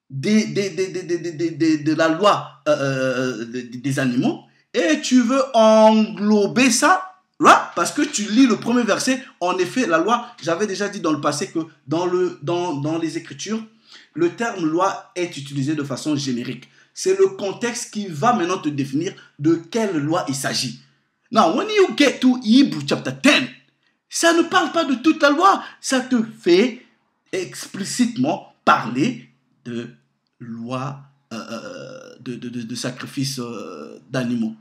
de la loi des animaux et tu veux englober ça là parce que tu lis le premier verset. En effet, la loi, j'avais déjà dit dans le passé que dans les Écritures, le terme loi est utilisé de façon générique. C'est le contexte qui va maintenant te définir de quelle loi il s'agit. Now, when you get to Hebrew chapter 10, ça ne parle pas de toute la loi. Ça te fait explicitement parler de loi de sacrifice d'animaux.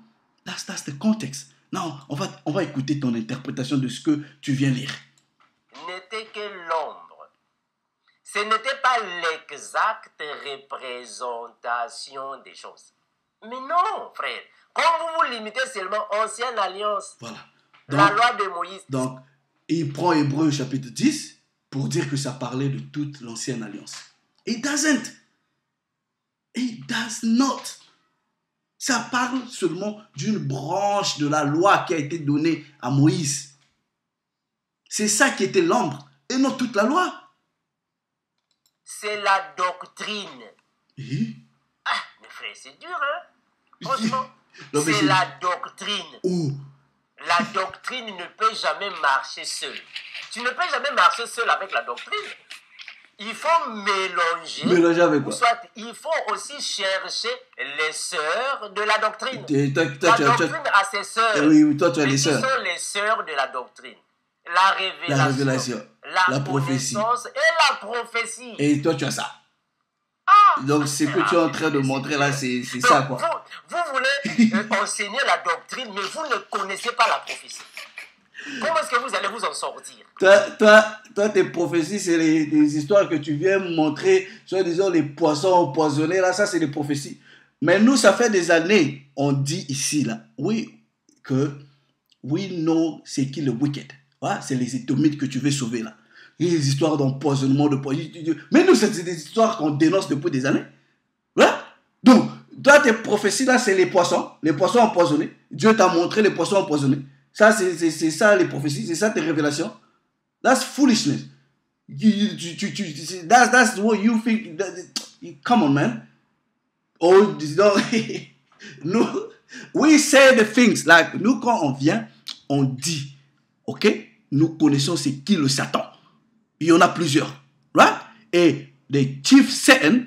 That's the context. Non, on va écouter ton interprétation de ce que tu viens lire. N'était que l'ombre. Ce n'était pas l'exacte représentation des choses. Mais non, frère. Quand vous vous limitez seulement ancienne alliance, voilà. Donc, la loi de Moïse. Donc, il prend Hébreux chapitre 10 pour dire que ça parlait de toute l'ancienne alliance. It doesn't. It does not. Ça parle seulement d'une branche de la loi qui a été donnée à Moïse. C'est ça qui était l'ombre et non toute la loi. C'est la doctrine. Et? Ah, mes frères, c'est dur, hein? Franchement, Non, mais c'est la doctrine. Oh. La doctrine ne peut jamais marcher seule. Tu ne peux jamais marcher seul avec la doctrine. Il faut mélanger. Mélanger avec quoi? Soit il faut aussi chercher les sœurs de la doctrine. La doctrine a ses sœurs. Oui, toi tu as Mais des qui sœurs. sont les sœurs de la doctrine? La révélation, la prophétie. connaissance et la prophétie. Et toi tu as ça. Ah, Donc ce que tu es en train de montrer là, c'est ça quoi. Vous voulez enseigner la doctrine, mais vous ne connaissez pas la prophétie. Comment est-ce que vous allez vous en sortir? Toi, tes prophéties, c'est les histoires que tu viens montrer, soit disons les poissons empoisonnés, là, ça c'est des prophéties. Mais nous, ça fait des années, on dit ici, là, oui, que we know c'est qui le wicked. Voilà, c'est les étomites que tu veux sauver, là. Et les histoires d'empoisonnement, de poison. Mais nous, c'est des histoires qu'on dénonce depuis des années. Voilà. Donc, toi, tes prophéties, là, c'est les poissons empoisonnés. Dieu t'a montré les poissons empoisonnés. Ça, c'est ça les prophéties, c'est ça tes révélations. That's foolishness. That's what you think. Come on, man. Oh, nous, we say the things. Like, nous, quand on vient, on dit, ok, nous connaissons c'est qui le Satan. Il y en a plusieurs. Right? Et le chief Satan,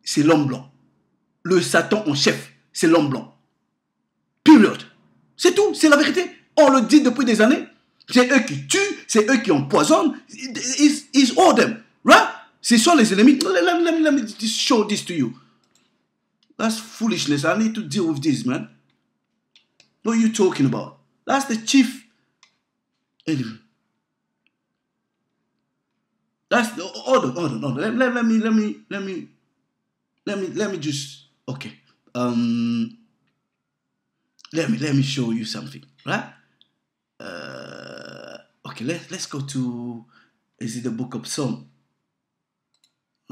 c'est l'homme blanc. Le Satan en chef, c'est l'homme blanc. Period. C'est tout, c'est la vérité. On le dit depuis des années. C'est eux qui tuent, c'est eux qui empoisonnent. It's all them. Right? Ce sont les ennemis. Let me just show this to you. That's foolishness. I need to deal with this, man. What are you talking about? That's the chief. Anyway. That's the hold on. Let me just okay. Let me show you something, right? Okay, let's go to, is it the book of Psalm?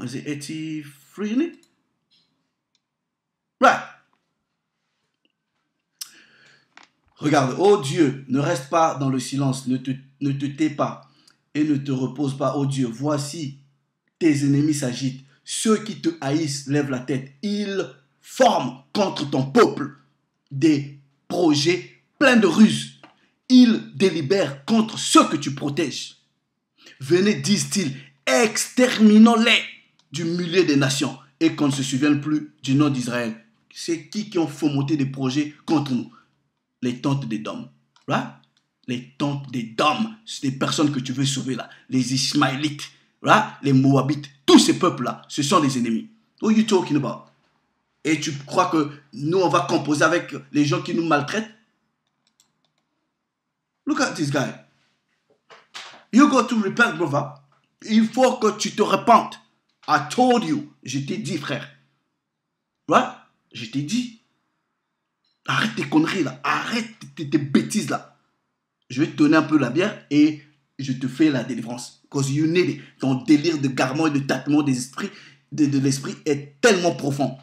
Is it 83 in it? Right. Regarde, oh Dieu, ne reste pas dans le silence, ne te tais pas et ne te repose pas, oh Dieu. Voici, tes ennemis s'agitent, ceux qui te haïssent lèvent la tête, ils forment contre ton peuple des projets pleins de ruses. Ils délibèrent contre ceux que tu protèges. Venez, disent-ils, exterminons-les du milieu des nations et qu'on ne se souvienne plus du nom d'Israël. C'est qui ont fomenté des projets contre nous? Les tentes des Dômes. Right? Les tentes des Dômes, c'est des personnes que tu veux sauver là. Les Ismaélites, right? Les Moabites, tous ces peuples-là, ce sont des ennemis. What are you talking about? Et tu crois que nous, on va composer avec les gens qui nous maltraitent? Look at this guy. You got to repent, brother. Il faut que tu te repentes. I told you. Je t'ai dit, frère. Ouais? Je t'ai dit. Arrête tes conneries là. Arrête tes bêtises là. Je vais te donner un peu la bière et je te fais la délivrance. Because you need it. Ton délire de garement et de tâtement des esprits, de l'esprit est tellement profond.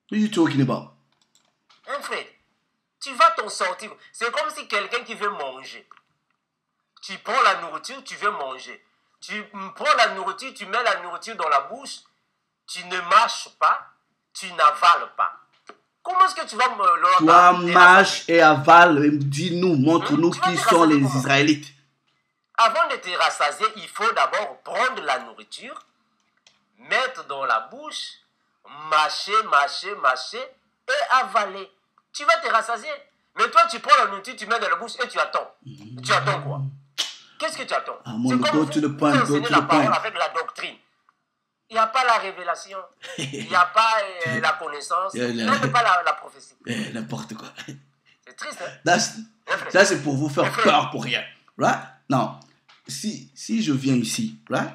What are you talking about? Hein, frère, tu vas t'en sortir. C'est comme si quelqu'un qui veut manger. Tu prends la nourriture, tu veux manger. Tu prends la nourriture, tu mets la nourriture dans la bouche. Tu ne mâches pas, tu n'avales pas. Comment est-ce que tu vas me... Toi, mâche et avale, dis-nous, montre-nous qui sont les Israélites. Avant de te rassasier, il faut d'abord prendre la nourriture, mettre dans la bouche, mâcher et avaler. Tu vas te rassasier. Mais toi, tu prends la nourriture, tu mets dans la bouche et tu attends. Tu attends quoi? Qu'est-ce que tu attends? C'est comme go to the point, vous enseignez la parole avec la doctrine. Il n'y a pas la révélation. Il n'y a pas la connaissance. Il n'y a pas la prophétie. N'importe quoi. C'est triste, hein? Ça, c'est pour vous faire peur pour rien. Right? Non. Si je viens ici, right?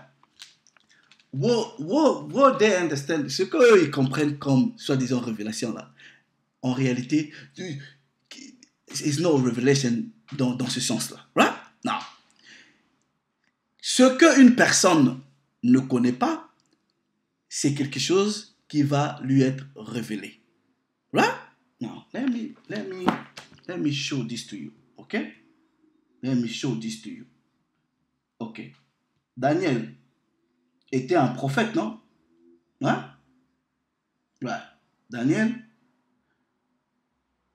What they understand, ce qu'eux ils comprennent comme soi-disant révélation là, en réalité, it's no revelation dans ce sens-là. Right? Non. Ce qu'une personne ne connaît pas, c'est quelque chose qui va lui être révélé. Right? Now, let me show this to you. Okay? Let me show this to you. Ok. Daniel était un prophète, non? Hein? Right. Daniel.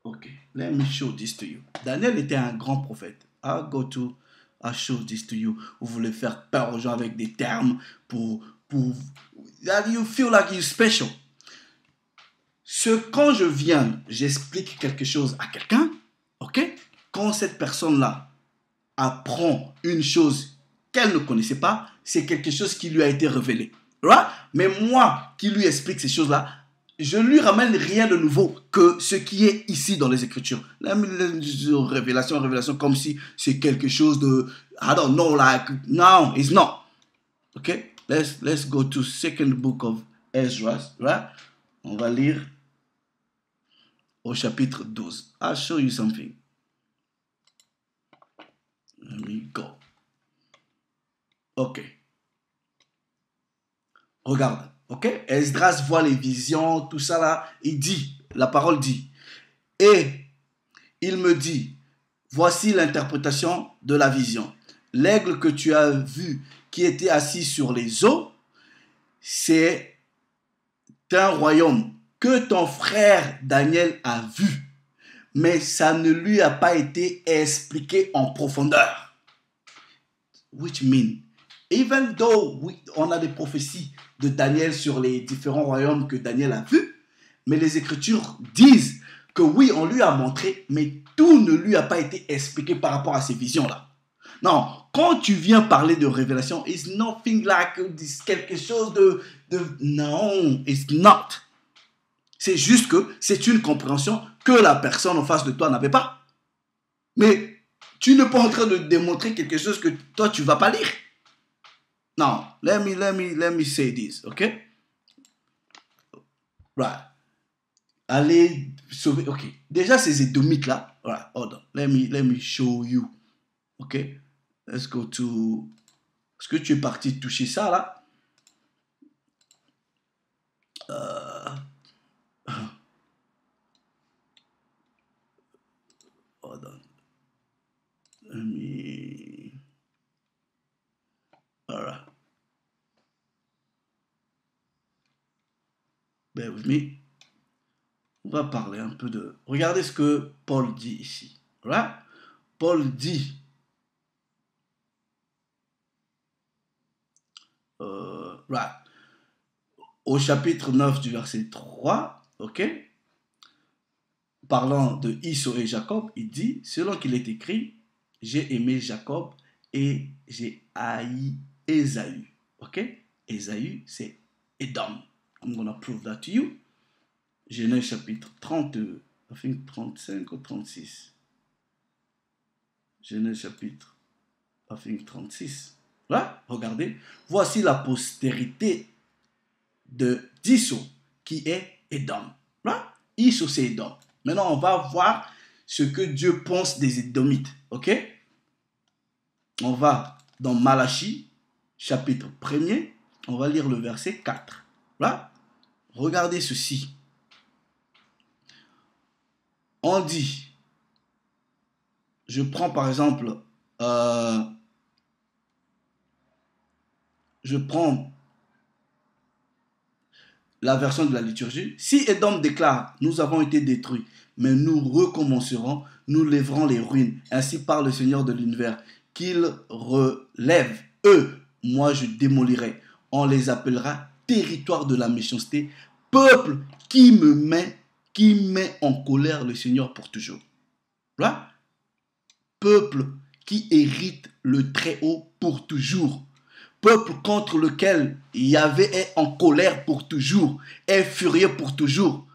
Ok. Let me show this to you. Daniel était un grand prophète. I'll show this to you. Vous voulez faire peur aux gens avec des termes pour that you feel like you're special. Quand je viens, j'explique quelque chose à quelqu'un, ok? Quand cette personne-là apprend une chose qu'elle ne connaissait pas, c'est quelque chose qui lui a été révélé. Right? Mais moi qui lui explique ces choses-là, je ne lui ramène rien de nouveau que ce qui est ici dans les Écritures. Révélation, comme si c'est quelque chose de, I don't know, like, no, it's not. Okay? Let's go to second book of Ezra, right? On va lire au chapitre 12. I'll show you something. Let me go. Ok. Regarde. Ok? Esdras voit les visions, tout ça là. Il dit, la parole dit. Et il me dit, voici l'interprétation de la vision. L'aigle que tu as vu qui était assis sur les eaux, c'est un royaume que ton frère Daniel a vu. Mais ça ne lui a pas été expliqué en profondeur. Which mean, even though on a des prophéties de Daniel sur les différents royaumes que Daniel a vus, mais les Écritures disent que oui, on lui a montré, mais tout ne lui a pas été expliqué par rapport à ces visions-là. Non, quand tu viens parler de révélation, it's nothing like quelque chose de non, it's not. C'est juste que c'est une compréhension que la personne en face de toi n'avait pas. Mais tu n'es pas en train de démontrer quelque chose que toi tu vas pas lire. Non, let me say this, ok? Right. Allez sauver, ok. Déjà ces Édomites là, right, hold on. Let me show you, ok? Let's go to, est-ce que tu es parti toucher ça là? Hold on. Let me, alright. Bear with me. On va parler un peu de... Regardez ce que Paul dit ici. Right? Paul dit... right. Au chapitre 9 du verset 3, ok? Parlant de Esau et Jacob, il dit, selon qu'il est écrit, j'ai aimé Jacob et j'ai haï Ésaü. Ok? Ésaü, c'est Edom. I'm gonna prove that to you. Genèse chapitre 32, I think 35 ou 36. Genèse chapitre, I think 36. Là, regardez. Voici la postérité d'Esau qui est Édom. Là, Esau c'est Édom. Maintenant, on va voir ce que Dieu pense des Édomites. Ok? On va dans Malachie, chapitre 1er. On va lire le verset 4. Là, regardez ceci. On dit, je prends par exemple, je prends la version de la liturgie. Si Édom déclare, nous avons été détruits, mais nous recommencerons, nous lèverons les ruines. Ainsi parle le Seigneur de l'univers, qu'il relève. Eux, moi je démolirai. On les appellera territoire de la méchanceté, peuple qui met en colère le Seigneur pour toujours. Voilà. Peuple qui hérite le Très-Haut pour toujours. Peuple contre lequel Yahvé est en colère pour toujours, est furieux pour toujours.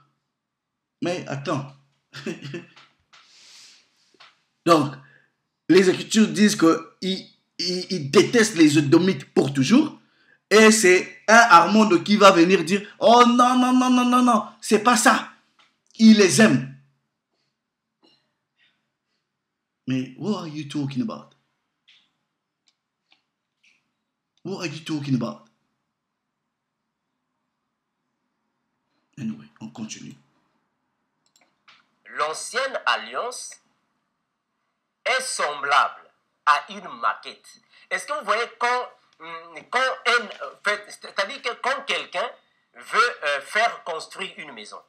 Mais attends. Donc, les Écritures disent qu'ils détestent les Édomites pour toujours. Et c'est un Armand qui va venir dire, oh non, non, non, non, non, non, c'est pas ça. Il les aime. Mais what are you talking about? What are you talking about? Anyway, on continue. L'ancienne alliance est semblable à une maquette. Est-ce que vous voyez c'est-à-dire que quand quelqu'un veut faire construire une maison,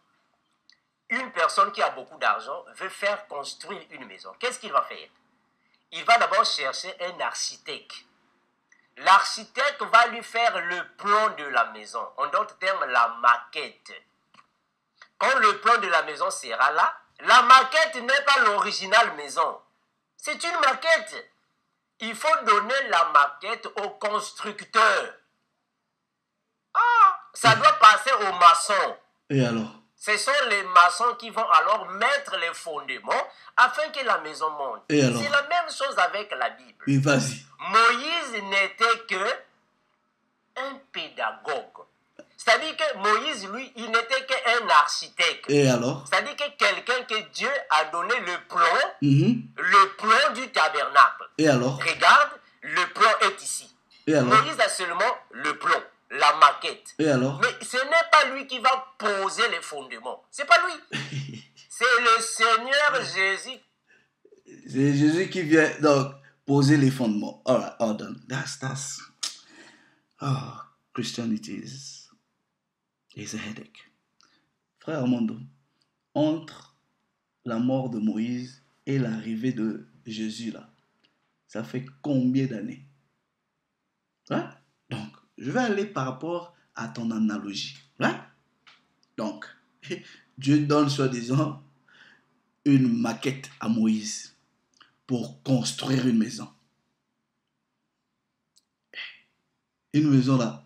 une personne qui a beaucoup d'argent veut faire construire une maison, qu'est-ce qu'il va faire? Il va d'abord chercher un architecte. L'architecte va lui faire le plan de la maison, en d'autres termes, la maquette. Quand le plan de la maison sera là, la maquette n'est pas l'originale maison. C'est une maquette. Il faut donner la maquette au constructeur. Ah, ça doit passer aux maçons. Et alors? Ce sont les maçons qui vont alors mettre les fondements afin que la maison monte. Et alors? C'est la même chose avec la Bible. Oui, vas-y. Moïse n'était que un pédagogue. C'est-à-dire que Moïse, lui, il n'était qu'un architecte. Et alors? C'est-à-dire que quelqu'un que Dieu a donné le plan du tabernacle. Et alors? Regarde, le plan est ici. Et alors? Moïse a seulement le plan, la maquette. Et alors? Mais ce n'est pas lui qui va poser les fondements. C'est pas lui. C'est le Seigneur Jésus. C'est Jésus qui vient donc poser les fondements. All right, all done. That's oh, Christianity is a headache. Frère Armando, entre la mort de Moïse et l'arrivée de Jésus là, ça fait combien d'années? Hein? Donc, je vais aller par rapport à ton analogie. Hein? Donc, Dieu donne soi-disant une maquette à Moïse pour construire une maison. Une maison là,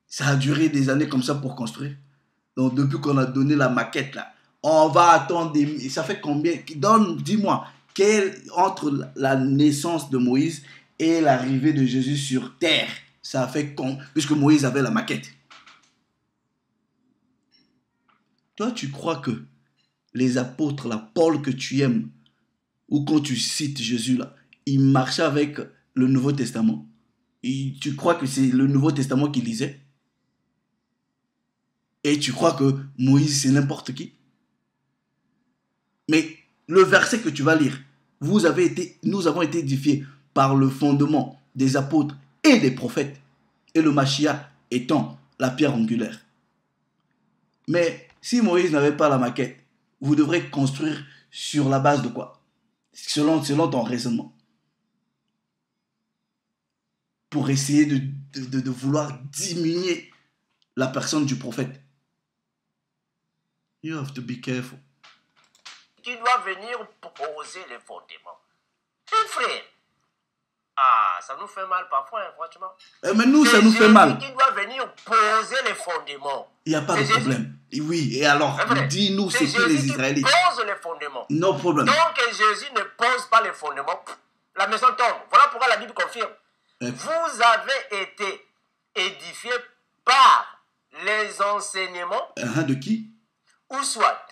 ça a duré des années comme ça pour construire. Donc depuis qu'on a donné la maquette là, on va attendre ça fait combien? Dis-moi, entre la naissance de Moïse et l'arrivée de Jésus sur terre, ça a fait puisque Moïse avait la maquette. Toi, tu crois que les apôtres, là, Paul que tu aimes, ou quand tu cites Jésus, là, il marchait avec le Nouveau Testament? Et tu crois que c'est le Nouveau Testament qu'il lisait? Et tu crois que Moïse, c'est n'importe qui? Mais le verset que tu vas lire, nous avons été édifiés par le fondement des apôtres et des prophètes, et le Mashiach étant la pierre angulaire. Mais si Moïse n'avait pas la maquette, vous devrez construire sur la base de quoi? Selon ton raisonnement. Pour essayer de vouloir diminuer la personne du prophète. You have to be careful. Qui doit venir poser les fondements. Et frère, ah, ça nous fait mal parfois, hein, franchement. Mais nous, ça nous fait mal. Qui doit venir poser les fondements. Il n'y a pas de problème. Oui, et alors, dis-nous, c'est qui les Israélites? Pose les fondements. No problème. Donc, Jésus ne pose pas les fondements, la maison tombe. Voilà pourquoi la Bible confirme. Vous avez été édifiés par les enseignements. De qui? Ou soit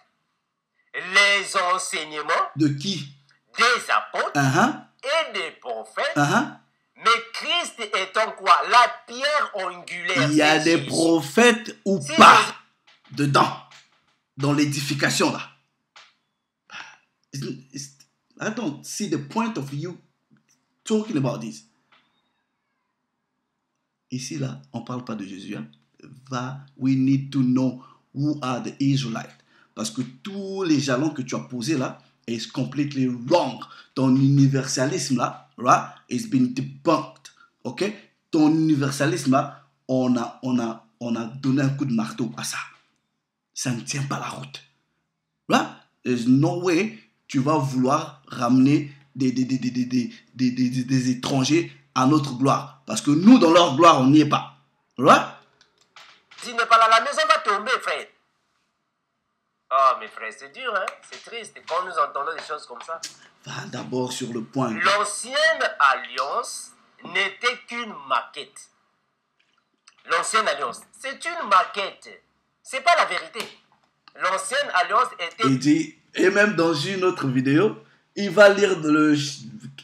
les enseignements. De qui? Des apôtres et des prophètes. Mais Christ étant quoi? La pierre angulaire. Il y a des prophètes ou pas dedans, dans l'édification là. I don't see the point of you talking about this. Ici là, on ne parle pas de Jésus. Hein? We need to know who are the Israelites. Parce que tous les jalons que tu as posés là is completely wrong. Ton universalisme là, right, is been debunked. Ok? Ton universalisme là, on a donné un coup de marteau à ça. Ça ne tient pas la route. Right? There's no way tu vas vouloir ramener des étrangers à notre gloire. Parce que nous, dans leur gloire, on n'y est pas. Right? S'il n'est pas là, la maison va tomber, frère. Oh, mes frères, c'est dur, hein? C'est triste quand nous entendons des choses comme ça. Va d'abord sur le point. L'ancienne alliance n'était qu'une maquette. L'ancienne alliance, c'est une maquette. C'est pas la vérité. L'ancienne alliance était... Il dit, et même dans une autre vidéo, il va lire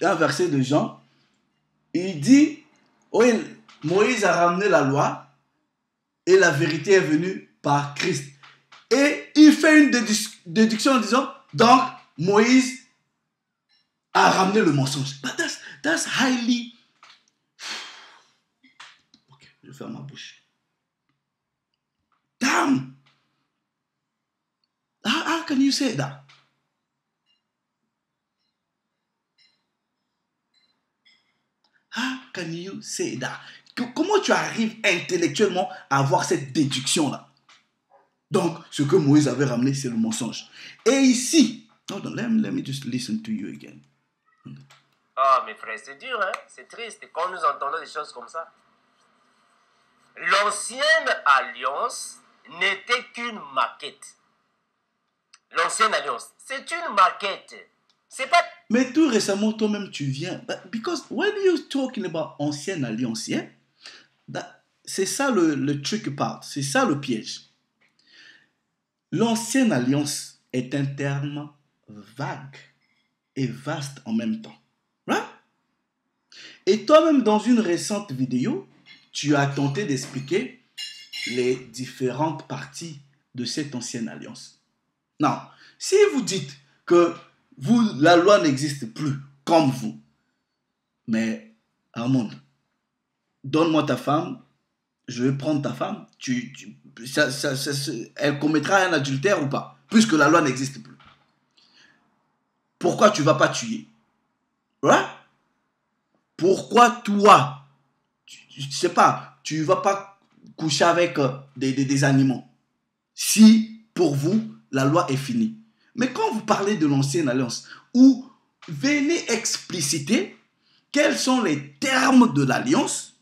un verset de Jean. Il dit, oui, Moïse a ramené la loi et la vérité est venue par Christ. Et il fait une déduction en disant, donc Moïse a ramené le mensonge. But that's highly... Ok, je ferme ma bouche. Damn! How can you say that? How can you say that? Comment tu arrives intellectuellement à avoir cette déduction-là? Donc, ce que Moïse avait ramené, c'est le mensonge. Et ici, hold on, let me just listen to you again. Ah, mes frères, c'est dur, hein? C'est triste quand nous entendons des choses comme ça. L'ancienne alliance n'était qu'une maquette. L'ancienne alliance, c'est une maquette. C'est pas... Mais tout récemment, toi-même, tu viens. Because when you're talking about ancienne alliance, yeah, c'est ça le tricky part. C'est ça le piège. L'ancienne alliance est un terme vague et vaste en même temps. Right? Et toi-même, dans une récente vidéo, tu as tenté d'expliquer les différentes parties de cette ancienne alliance. Non, si vous dites que la loi n'existe plus comme vous, mais Armand, donne-moi ta femme, je vais prendre ta femme, elle commettra un adultère ou pas, puisque la loi n'existe plus. Pourquoi tu ne vas pas tuer? Ouais? Pourquoi toi, je ne sais pas, tu ne vas pas coucher avec des animaux? Si, pour vous, la loi est finie. Mais quand vous parlez de l'ancienne alliance, où venez expliciter quels sont les termes de l'alliance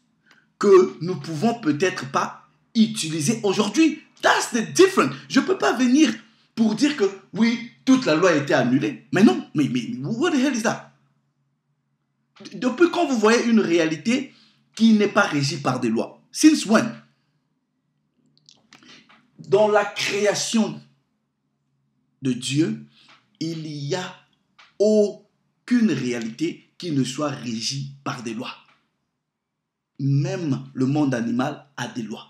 que nous ne pouvons peut-être pas utiliser aujourd'hui. That's the difference. Je ne peux pas venir pour dire que oui, toute la loi a été annulée. Mais non, mais what the hell is that? Depuis quand vous voyez une réalité qui n'est pas régie par des lois? Since when? Dans la création de Dieu, il n'y a aucune réalité qui ne soit régie par des lois. Même le monde animal a des lois.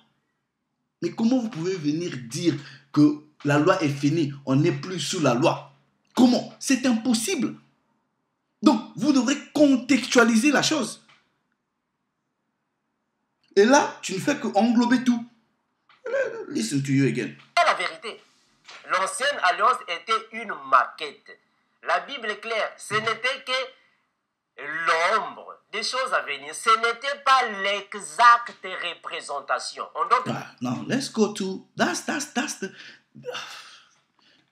Mais comment vous pouvez venir dire que la loi est finie, on n'est plus sous la loi? Comment? C'est impossible. Donc, vous devrez contextualiser la chose. Et là, tu ne fais qu'englober tout. Listen to you again. C'est la vérité. L'ancienne alliance était une maquette. La Bible est claire. Ce n'était que l'ombre des choses à venir. Ce n'était pas l'exacte représentation. Now, let's go to... That's the...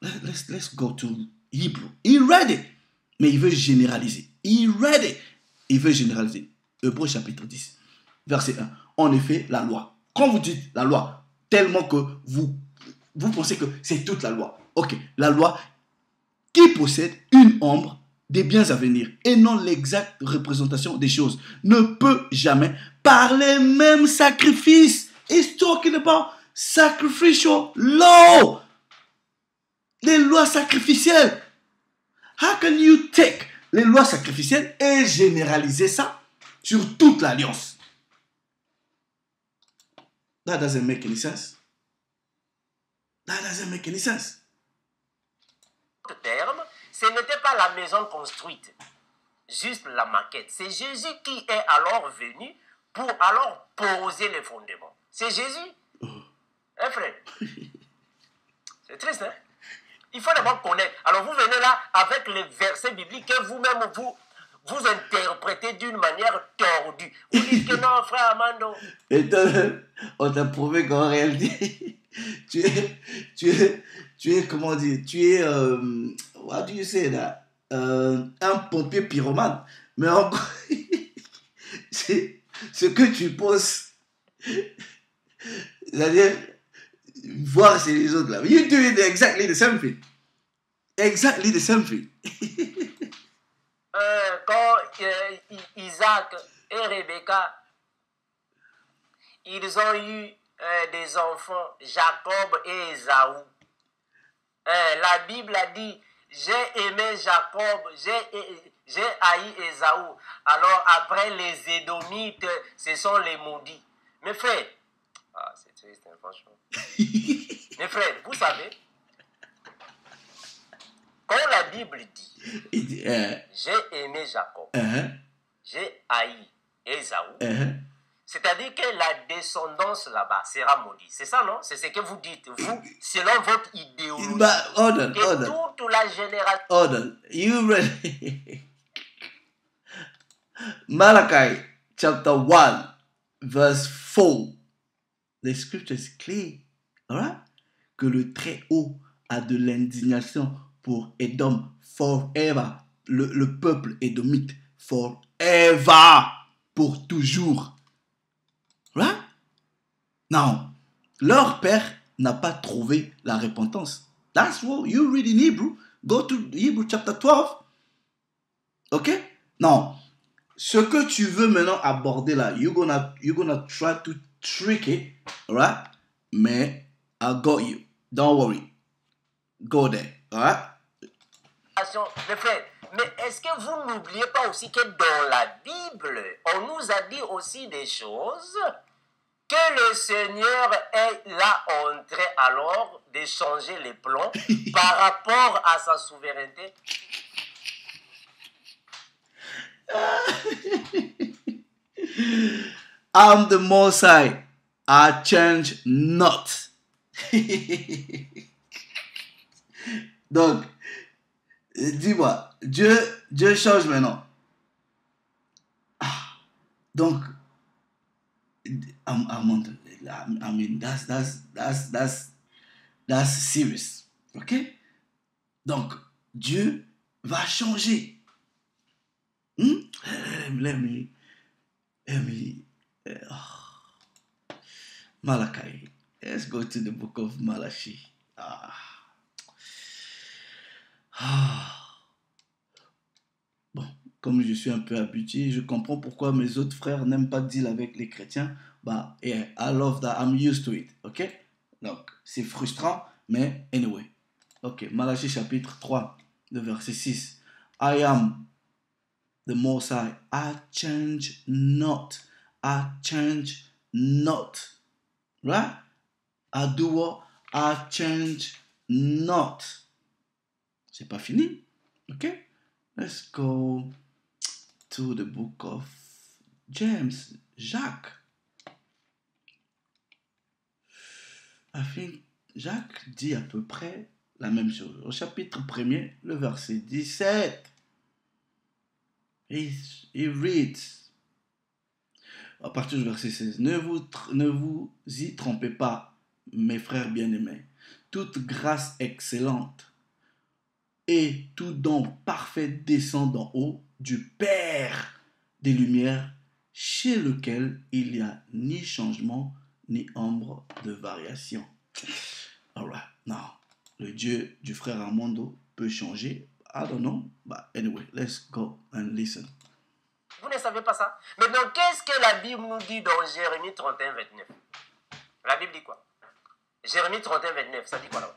Let's go to Hebrew. He read it. Mais il veut généraliser. He read it. Il veut généraliser. Hébreux chapitre 10, verset 1. En effet, la loi. Quand vous dites la loi, tellement que vous pensez que c'est toute la loi. Ok, la loi qui possède une ombre des biens à venir et non l'exacte représentation des choses ne peut jamais, par les mêmes sacrifices. It's talking about sacrificial law. Les lois sacrificielles. How can you take les lois sacrificielles et généraliser ça sur toute l'alliance? That doesn't make any sense. That doesn't make any sense. Terme, ce n'était pas la maison construite, juste la maquette. C'est Jésus qui est alors venu pour alors poser les fondements. C'est Jésus. Hein, frère? C'est triste, hein? Il faut d'abord connaître. Alors vous venez là avec les versets bibliques que vous-même vous interprétez d'une manière tordue. Vous dites que non, frère Armando. Et toi, on t'a prouvé qu'en réalité, tu es, comment dire, tu es, what do you say that? Un pompier pyromane. Mais encore, c'est ce que tu penses. C'est-à-dire, voir chez les autres là. You do it exactly the same thing. Exactly the same thing. Quand Isaac et Rebecca, ils ont eu des enfants, Jacob et Ésaü. La Bible a dit, j'ai aimé Jacob, J'ai haï Ésaü. Alors après les Édomites, ce sont les maudits. Mes frères, ah c'est triste, hein, franchement. Mes frères, vous savez, quand la Bible dit, Il dit, j'ai aimé Jacob, j'ai haï Ésaü, c'est-à-dire que la descendance là-bas sera maudite. C'est ça, non? C'est ce que vous dites, vous, selon votre idéologie. Que toute la génération... You read Malachi chapter 1 verse 4. The scripture is clear. Alright? Que le Très-Haut a de l'indignation pour Édom forever. Le peuple édomite forever. Pour toujours. Right? Now, leur père n'a pas trouvé la repentance. That's what you read in Hebrew. Go to Hebrew chapter 12. Ok? Now, ce que tu veux maintenant aborder là, you're gonna try to trick it, right? Mais I got you. Don't worry. Go there, alright? Mes frères, mais est-ce que vous n'oubliez pas aussi que dans la Bible, on nous a dit aussi des choses que le Seigneur est là en train alors de changer les plans par rapport à sa souveraineté? I'm the Most High. I change not. Donc, dis-moi, Dieu change maintenant. Donc, I mean, that's serious. Ok? Donc, Dieu va changer. Let me Malachi. Let's go to the book of Malachi. Bon, comme je suis un peu habitué, je comprends pourquoi mes autres frères n'aiment pas deal avec les chrétiens. Bah, yeah, I love that. I'm used to it. Ok? Donc, c'est frustrant, mais anyway. Ok, Malachi chapitre 3, le verset 6. I am the Most High. I change not. I change not. Right? I do what? I change not. C'est pas fini. Okay? Let's go to the book of James. Jacques. I think Jacques dit à peu près la même chose. Au chapitre 1er, le verset 17. He reads. À partir du verset 16. Ne vous y trompez pas, mes frères bien-aimés. Toute grâce excellente et tout don parfait descend d'en haut du Père des Lumières, chez lequel il n'y a ni changement ni ombre de variation. Alright, now, le Dieu du frère Armando peut changer. I don't know, but anyway, let's go and listen. Vous ne savez pas ça? Maintenant, qu'est-ce que la Bible nous dit dans Jérémie 31, 29? La Bible dit quoi? Jérémie 31, 29, ça dit quoi là?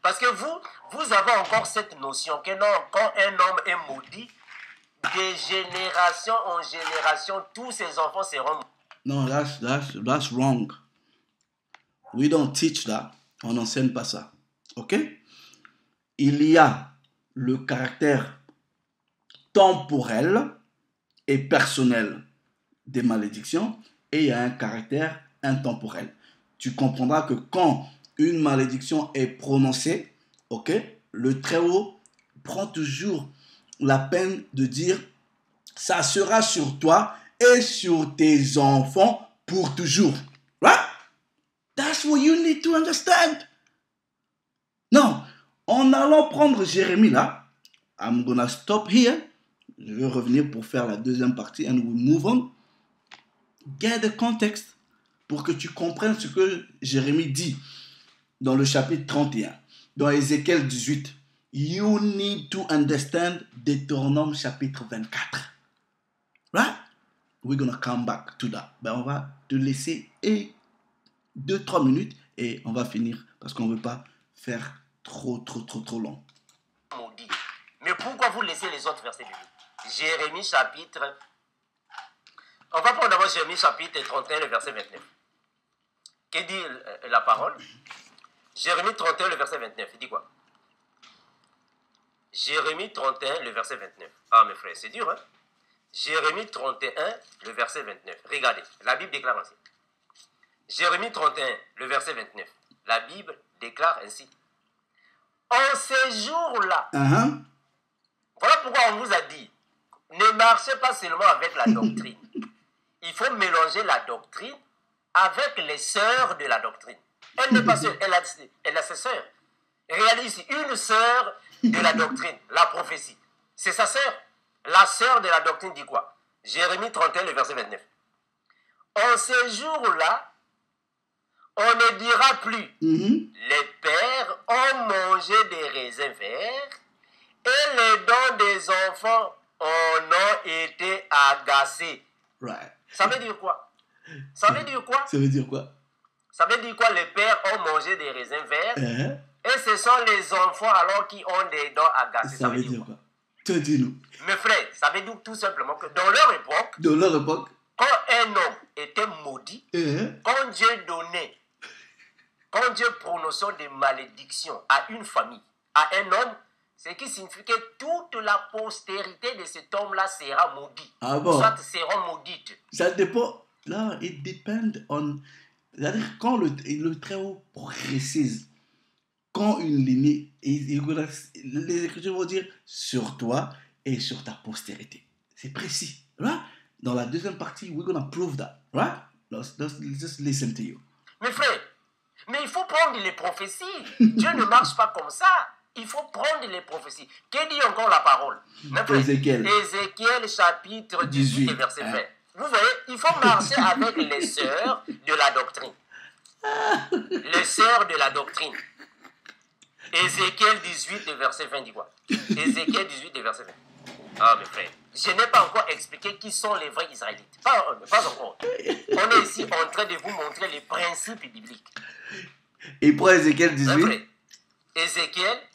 Parce que vous avez encore cette notion que non, quand un homme est maudit, de génération en génération, tous ses enfants seront maudits. No, that's wrong. We don't teach that. On n'enseigne pas ça. Ok? Il y a le caractère temporel et personnel des malédictions et il y a un caractère intemporel. Tu comprendras que quand une malédiction est prononcée, ok, le Très-Haut prend toujours la peine de dire ça sera sur toi et sur tes enfants pour toujours. Right? That's what you need to understand. Non, en allant prendre Jérémie là, I'm gonna stop here. Je vais revenir pour faire la deuxième partie and we'll move on. Get the context pour que tu comprennes ce que Jérémie dit dans le chapitre 31, dans Ézéchiel 18. You need to understand Deutéronome chapitre 24. Right? We're gonna come back to that. Ben, on va te laisser 2-3 minutes et on va finir parce qu'on ne veut pas faire trop long. Mais pourquoi vous laissez les autres versets bibliques? Jérémie chapitre... On va prendre d'abord Jérémie chapitre 31, le verset 29. Que dit la parole? Jérémie 31, le verset 29. Il dit quoi? Jérémie 31, le verset 29. Ah, mes frères, c'est dur, hein? Jérémie 31, le verset 29. Regardez, la Bible déclare ainsi. Jérémie 31, le verset 29. La Bible déclare ainsi. En ces jours-là, voilà pourquoi on vous a dit, ne marchez pas seulement avec la doctrine. Il faut mélanger la doctrine avec les sœurs de la doctrine. Elle n'est pas seule, elle a ses sœurs. Réalise une sœur de la doctrine, la prophétie. C'est sa sœur. La sœur de la doctrine dit quoi? Jérémie 31, le verset 29. En ces jours-là, on ne dira plus, les pères ont mangé des raisins verts et les dents des enfants en ont été agacés. Right. Ça veut dire quoi? Ça veut dire quoi? Ça veut dire quoi? Ça veut dire quoi? Les pères ont mangé des raisins verts et ce sont les enfants alors qui ont des dents agacées. Ça veut dire quoi? Te dis-nous. Mes frères, ça veut dire tout simplement que dans leur époque, quand un homme était maudit, quand Dieu prononçait des malédictions à une famille, à un homme, ce qui signifie que toute la postérité de cet homme-là sera maudite. Ah bon? Soit seront maudites. Ça dépend. Là, it depend on. C'est-à-dire, quand le Très-Haut précise, quand une lignée, les Écritures vont dire sur toi et sur ta postérité. C'est précis. Right? Dans la deuxième partie, we're going to prove that. Right? Let's just listen to you. Mes frères, mais il faut prendre les prophéties. Dieu ne marche pas comme ça. Il faut prendre les prophéties. Que dit encore la parole? Ézéchiel. Ézéchiel chapitre 18, verset 20. Vous voyez, il faut marcher avec les sœurs de la doctrine. Les sœurs de la doctrine. Ézéchiel 18, verset 20 dit quoi? Ézéchiel 18, verset 20. Ah, mes frères, je n'ai pas encore expliqué qui sont les vrais Israélites. Pas encore. On est ici en train de vous montrer les principes bibliques. Et pour Ézéchiel 18? Ézéchiel,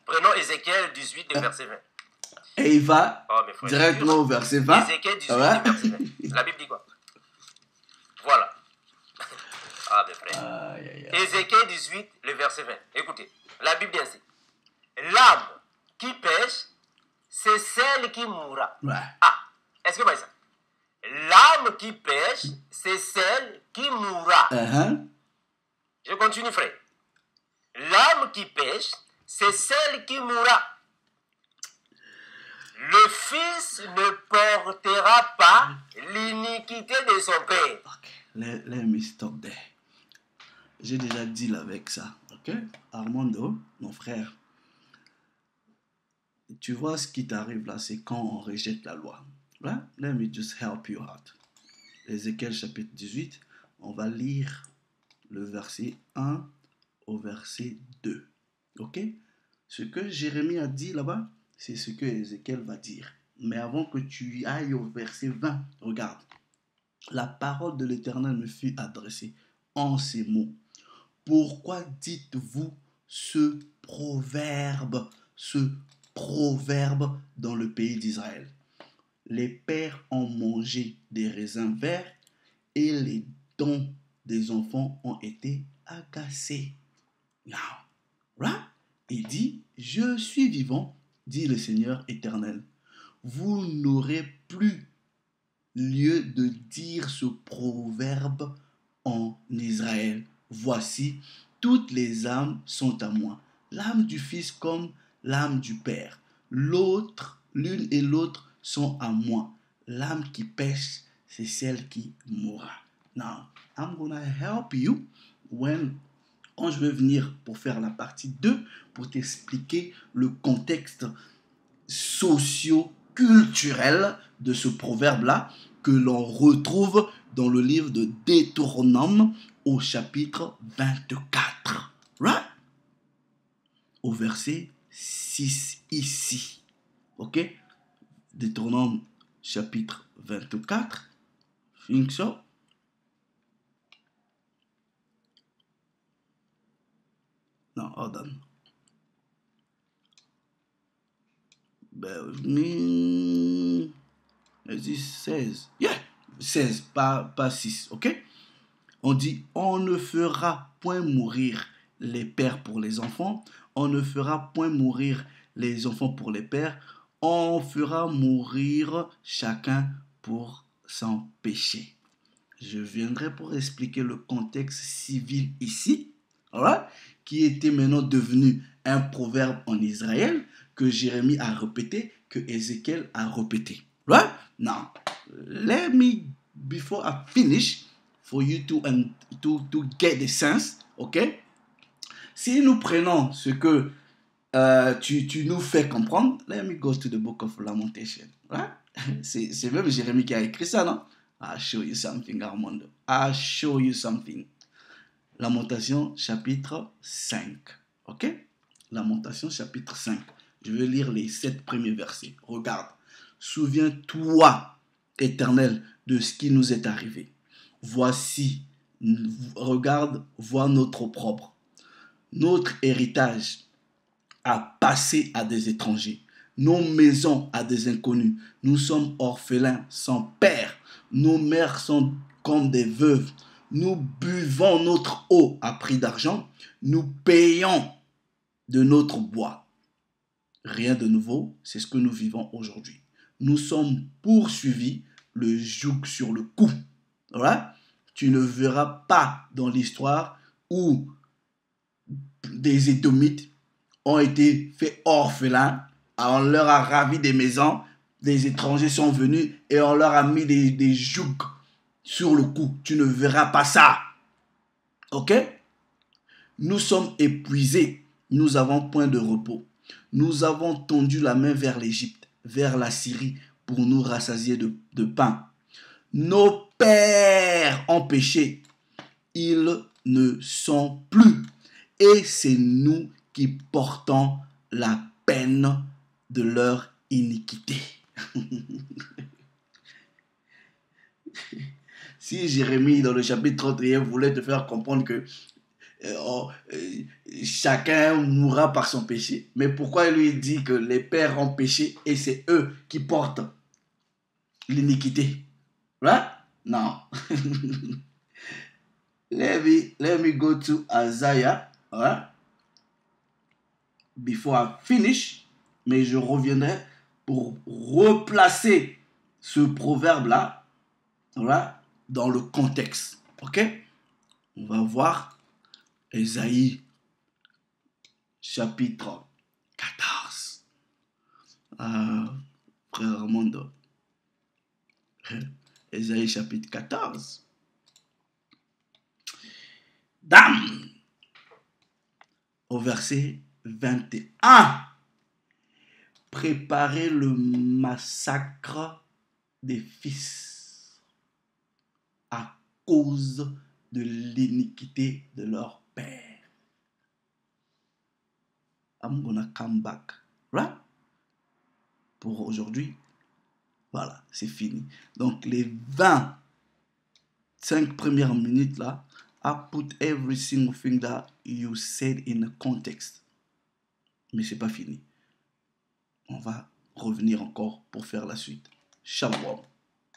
prenons Ézéchiel 18, verset 20. Et il va directement au verset 20. Ézéchiel 18, verset 20. La Bible dit quoi? Voilà. Ah, mes frères. Ézéchiel 18, le verset 20. Écoutez, la Bible dit ainsi. L'âme qui pêche, c'est celle qui mourra. Ah, est-ce que vous voyez ça? L'âme qui pêche, c'est celle qui mourra. Je continue, frère. L'âme qui pêche, c'est celle qui mourra. Le fils ne portera pas l'iniquité de son père. Okay. Let me stop there. J'ai déjà dit avec ça. Ok? Armando, mon frère, tu vois ce qui t'arrive là, c'est quand on rejette la loi. Right? Let me just help you out. Ézéchiel chapitre 18, on va lire le verset 1 au verset 2. Ok? Ce que Jérémie a dit là-bas, c'est ce que Ézéchiel va dire. Mais avant que tu ailles au verset 20, regarde. La parole de l'Éternel me fut adressée en ces mots. Pourquoi dites-vous ce proverbe dans le pays d'Israël? Les pères ont mangé des raisins verts et les dents des enfants ont été agacés. Now, right? Il dit, je suis vivant, dit le Seigneur éternel. Vous n'aurez plus lieu de dire ce proverbe en Israël. Voici, toutes les âmes sont à moi. L'âme du Fils comme l'âme du Père. L'une et l'autre sont à moi. L'âme qui pêche, c'est celle qui mourra. Now, I'm gonna help you quand je vais venir pour faire la partie 2, pour t'expliquer le contexte socio-culturel de ce proverbe-là que l'on retrouve dans le livre de Deutéronome au chapitre 24. Right? Au verset 6 ici. Ok? Deutéronome chapitre 24. Think so? Non, hold on. Vas-y, 16. Yeah, 16, pas 6, ok? On dit, on ne fera point mourir les pères pour les enfants, on ne fera point mourir les enfants pour les pères, on fera mourir chacun pour son péché. Je viendrai pour expliquer le contexte civil ici, right? Qui était maintenant devenu un proverbe en Israël, que Jérémie a répété, que Ézéchiel a répété. Right? Now, let me, before I finish, for you to get the sense, ok? Si nous prenons ce que tu nous fais comprendre, let me go to the book of Lamentation. Right? C'est même Jérémie qui a écrit ça, non? I'll show you something, Armando. I'll show you something. Lamentation chapitre 5. Ok? Lamentation chapitre 5. Je vais lire les 7 premiers versets. Regarde. Souviens-toi, Éternel, de ce qui nous est arrivé. Voici, regarde, vois notre opprobre. Notre héritage a passé à des étrangers. Nos maisons à des inconnus. Nous sommes orphelins sans père. Nos mères sont comme des veuves. Nous buvons notre eau à prix d'argent. Nous payons de notre bois. Rien de nouveau, c'est ce que nous vivons aujourd'hui. Nous sommes poursuivis, le joug sur le cou. Right? Tu ne verras pas dans l'histoire où des Édomites ont été faits orphelins, on leur a ravi des maisons, des étrangers sont venus et on leur a mis des jougs sur le cou. Tu ne verras pas ça. Ok? Nous sommes épuisés, nous n'avons point de repos. Nous avons tendu la main vers l'Égypte, vers la Syrie, pour nous rassasier de pain. Nos pères ont péché, ils ne sont plus. Et c'est nous qui portons la peine de leur iniquité. Si Jérémie, dans le chapitre 31, voulait te faire comprendre que chacun mourra par son péché, mais pourquoi il lui dit que les pères ont péché et c'est eux qui portent l'iniquité? Right? Non. let me go to Isaiah, right? Before I finish, mais je reviendrai pour replacer ce proverbe-là, right, dans le contexte. Ok? On va voir Ésaïe chapitre 14. Frère Armando. Ésaïe chapitre 14. Dame! Au verset 21. Préparez le massacre des fils à cause de l'iniquité de leur père. I'm gonna come back. Right? Pour aujourd'hui, voilà, c'est fini. Donc les 25 premières minutes là, I put every single thing that you said in a context. Mais c'est pas fini. On va revenir encore pour faire la suite. Shalom.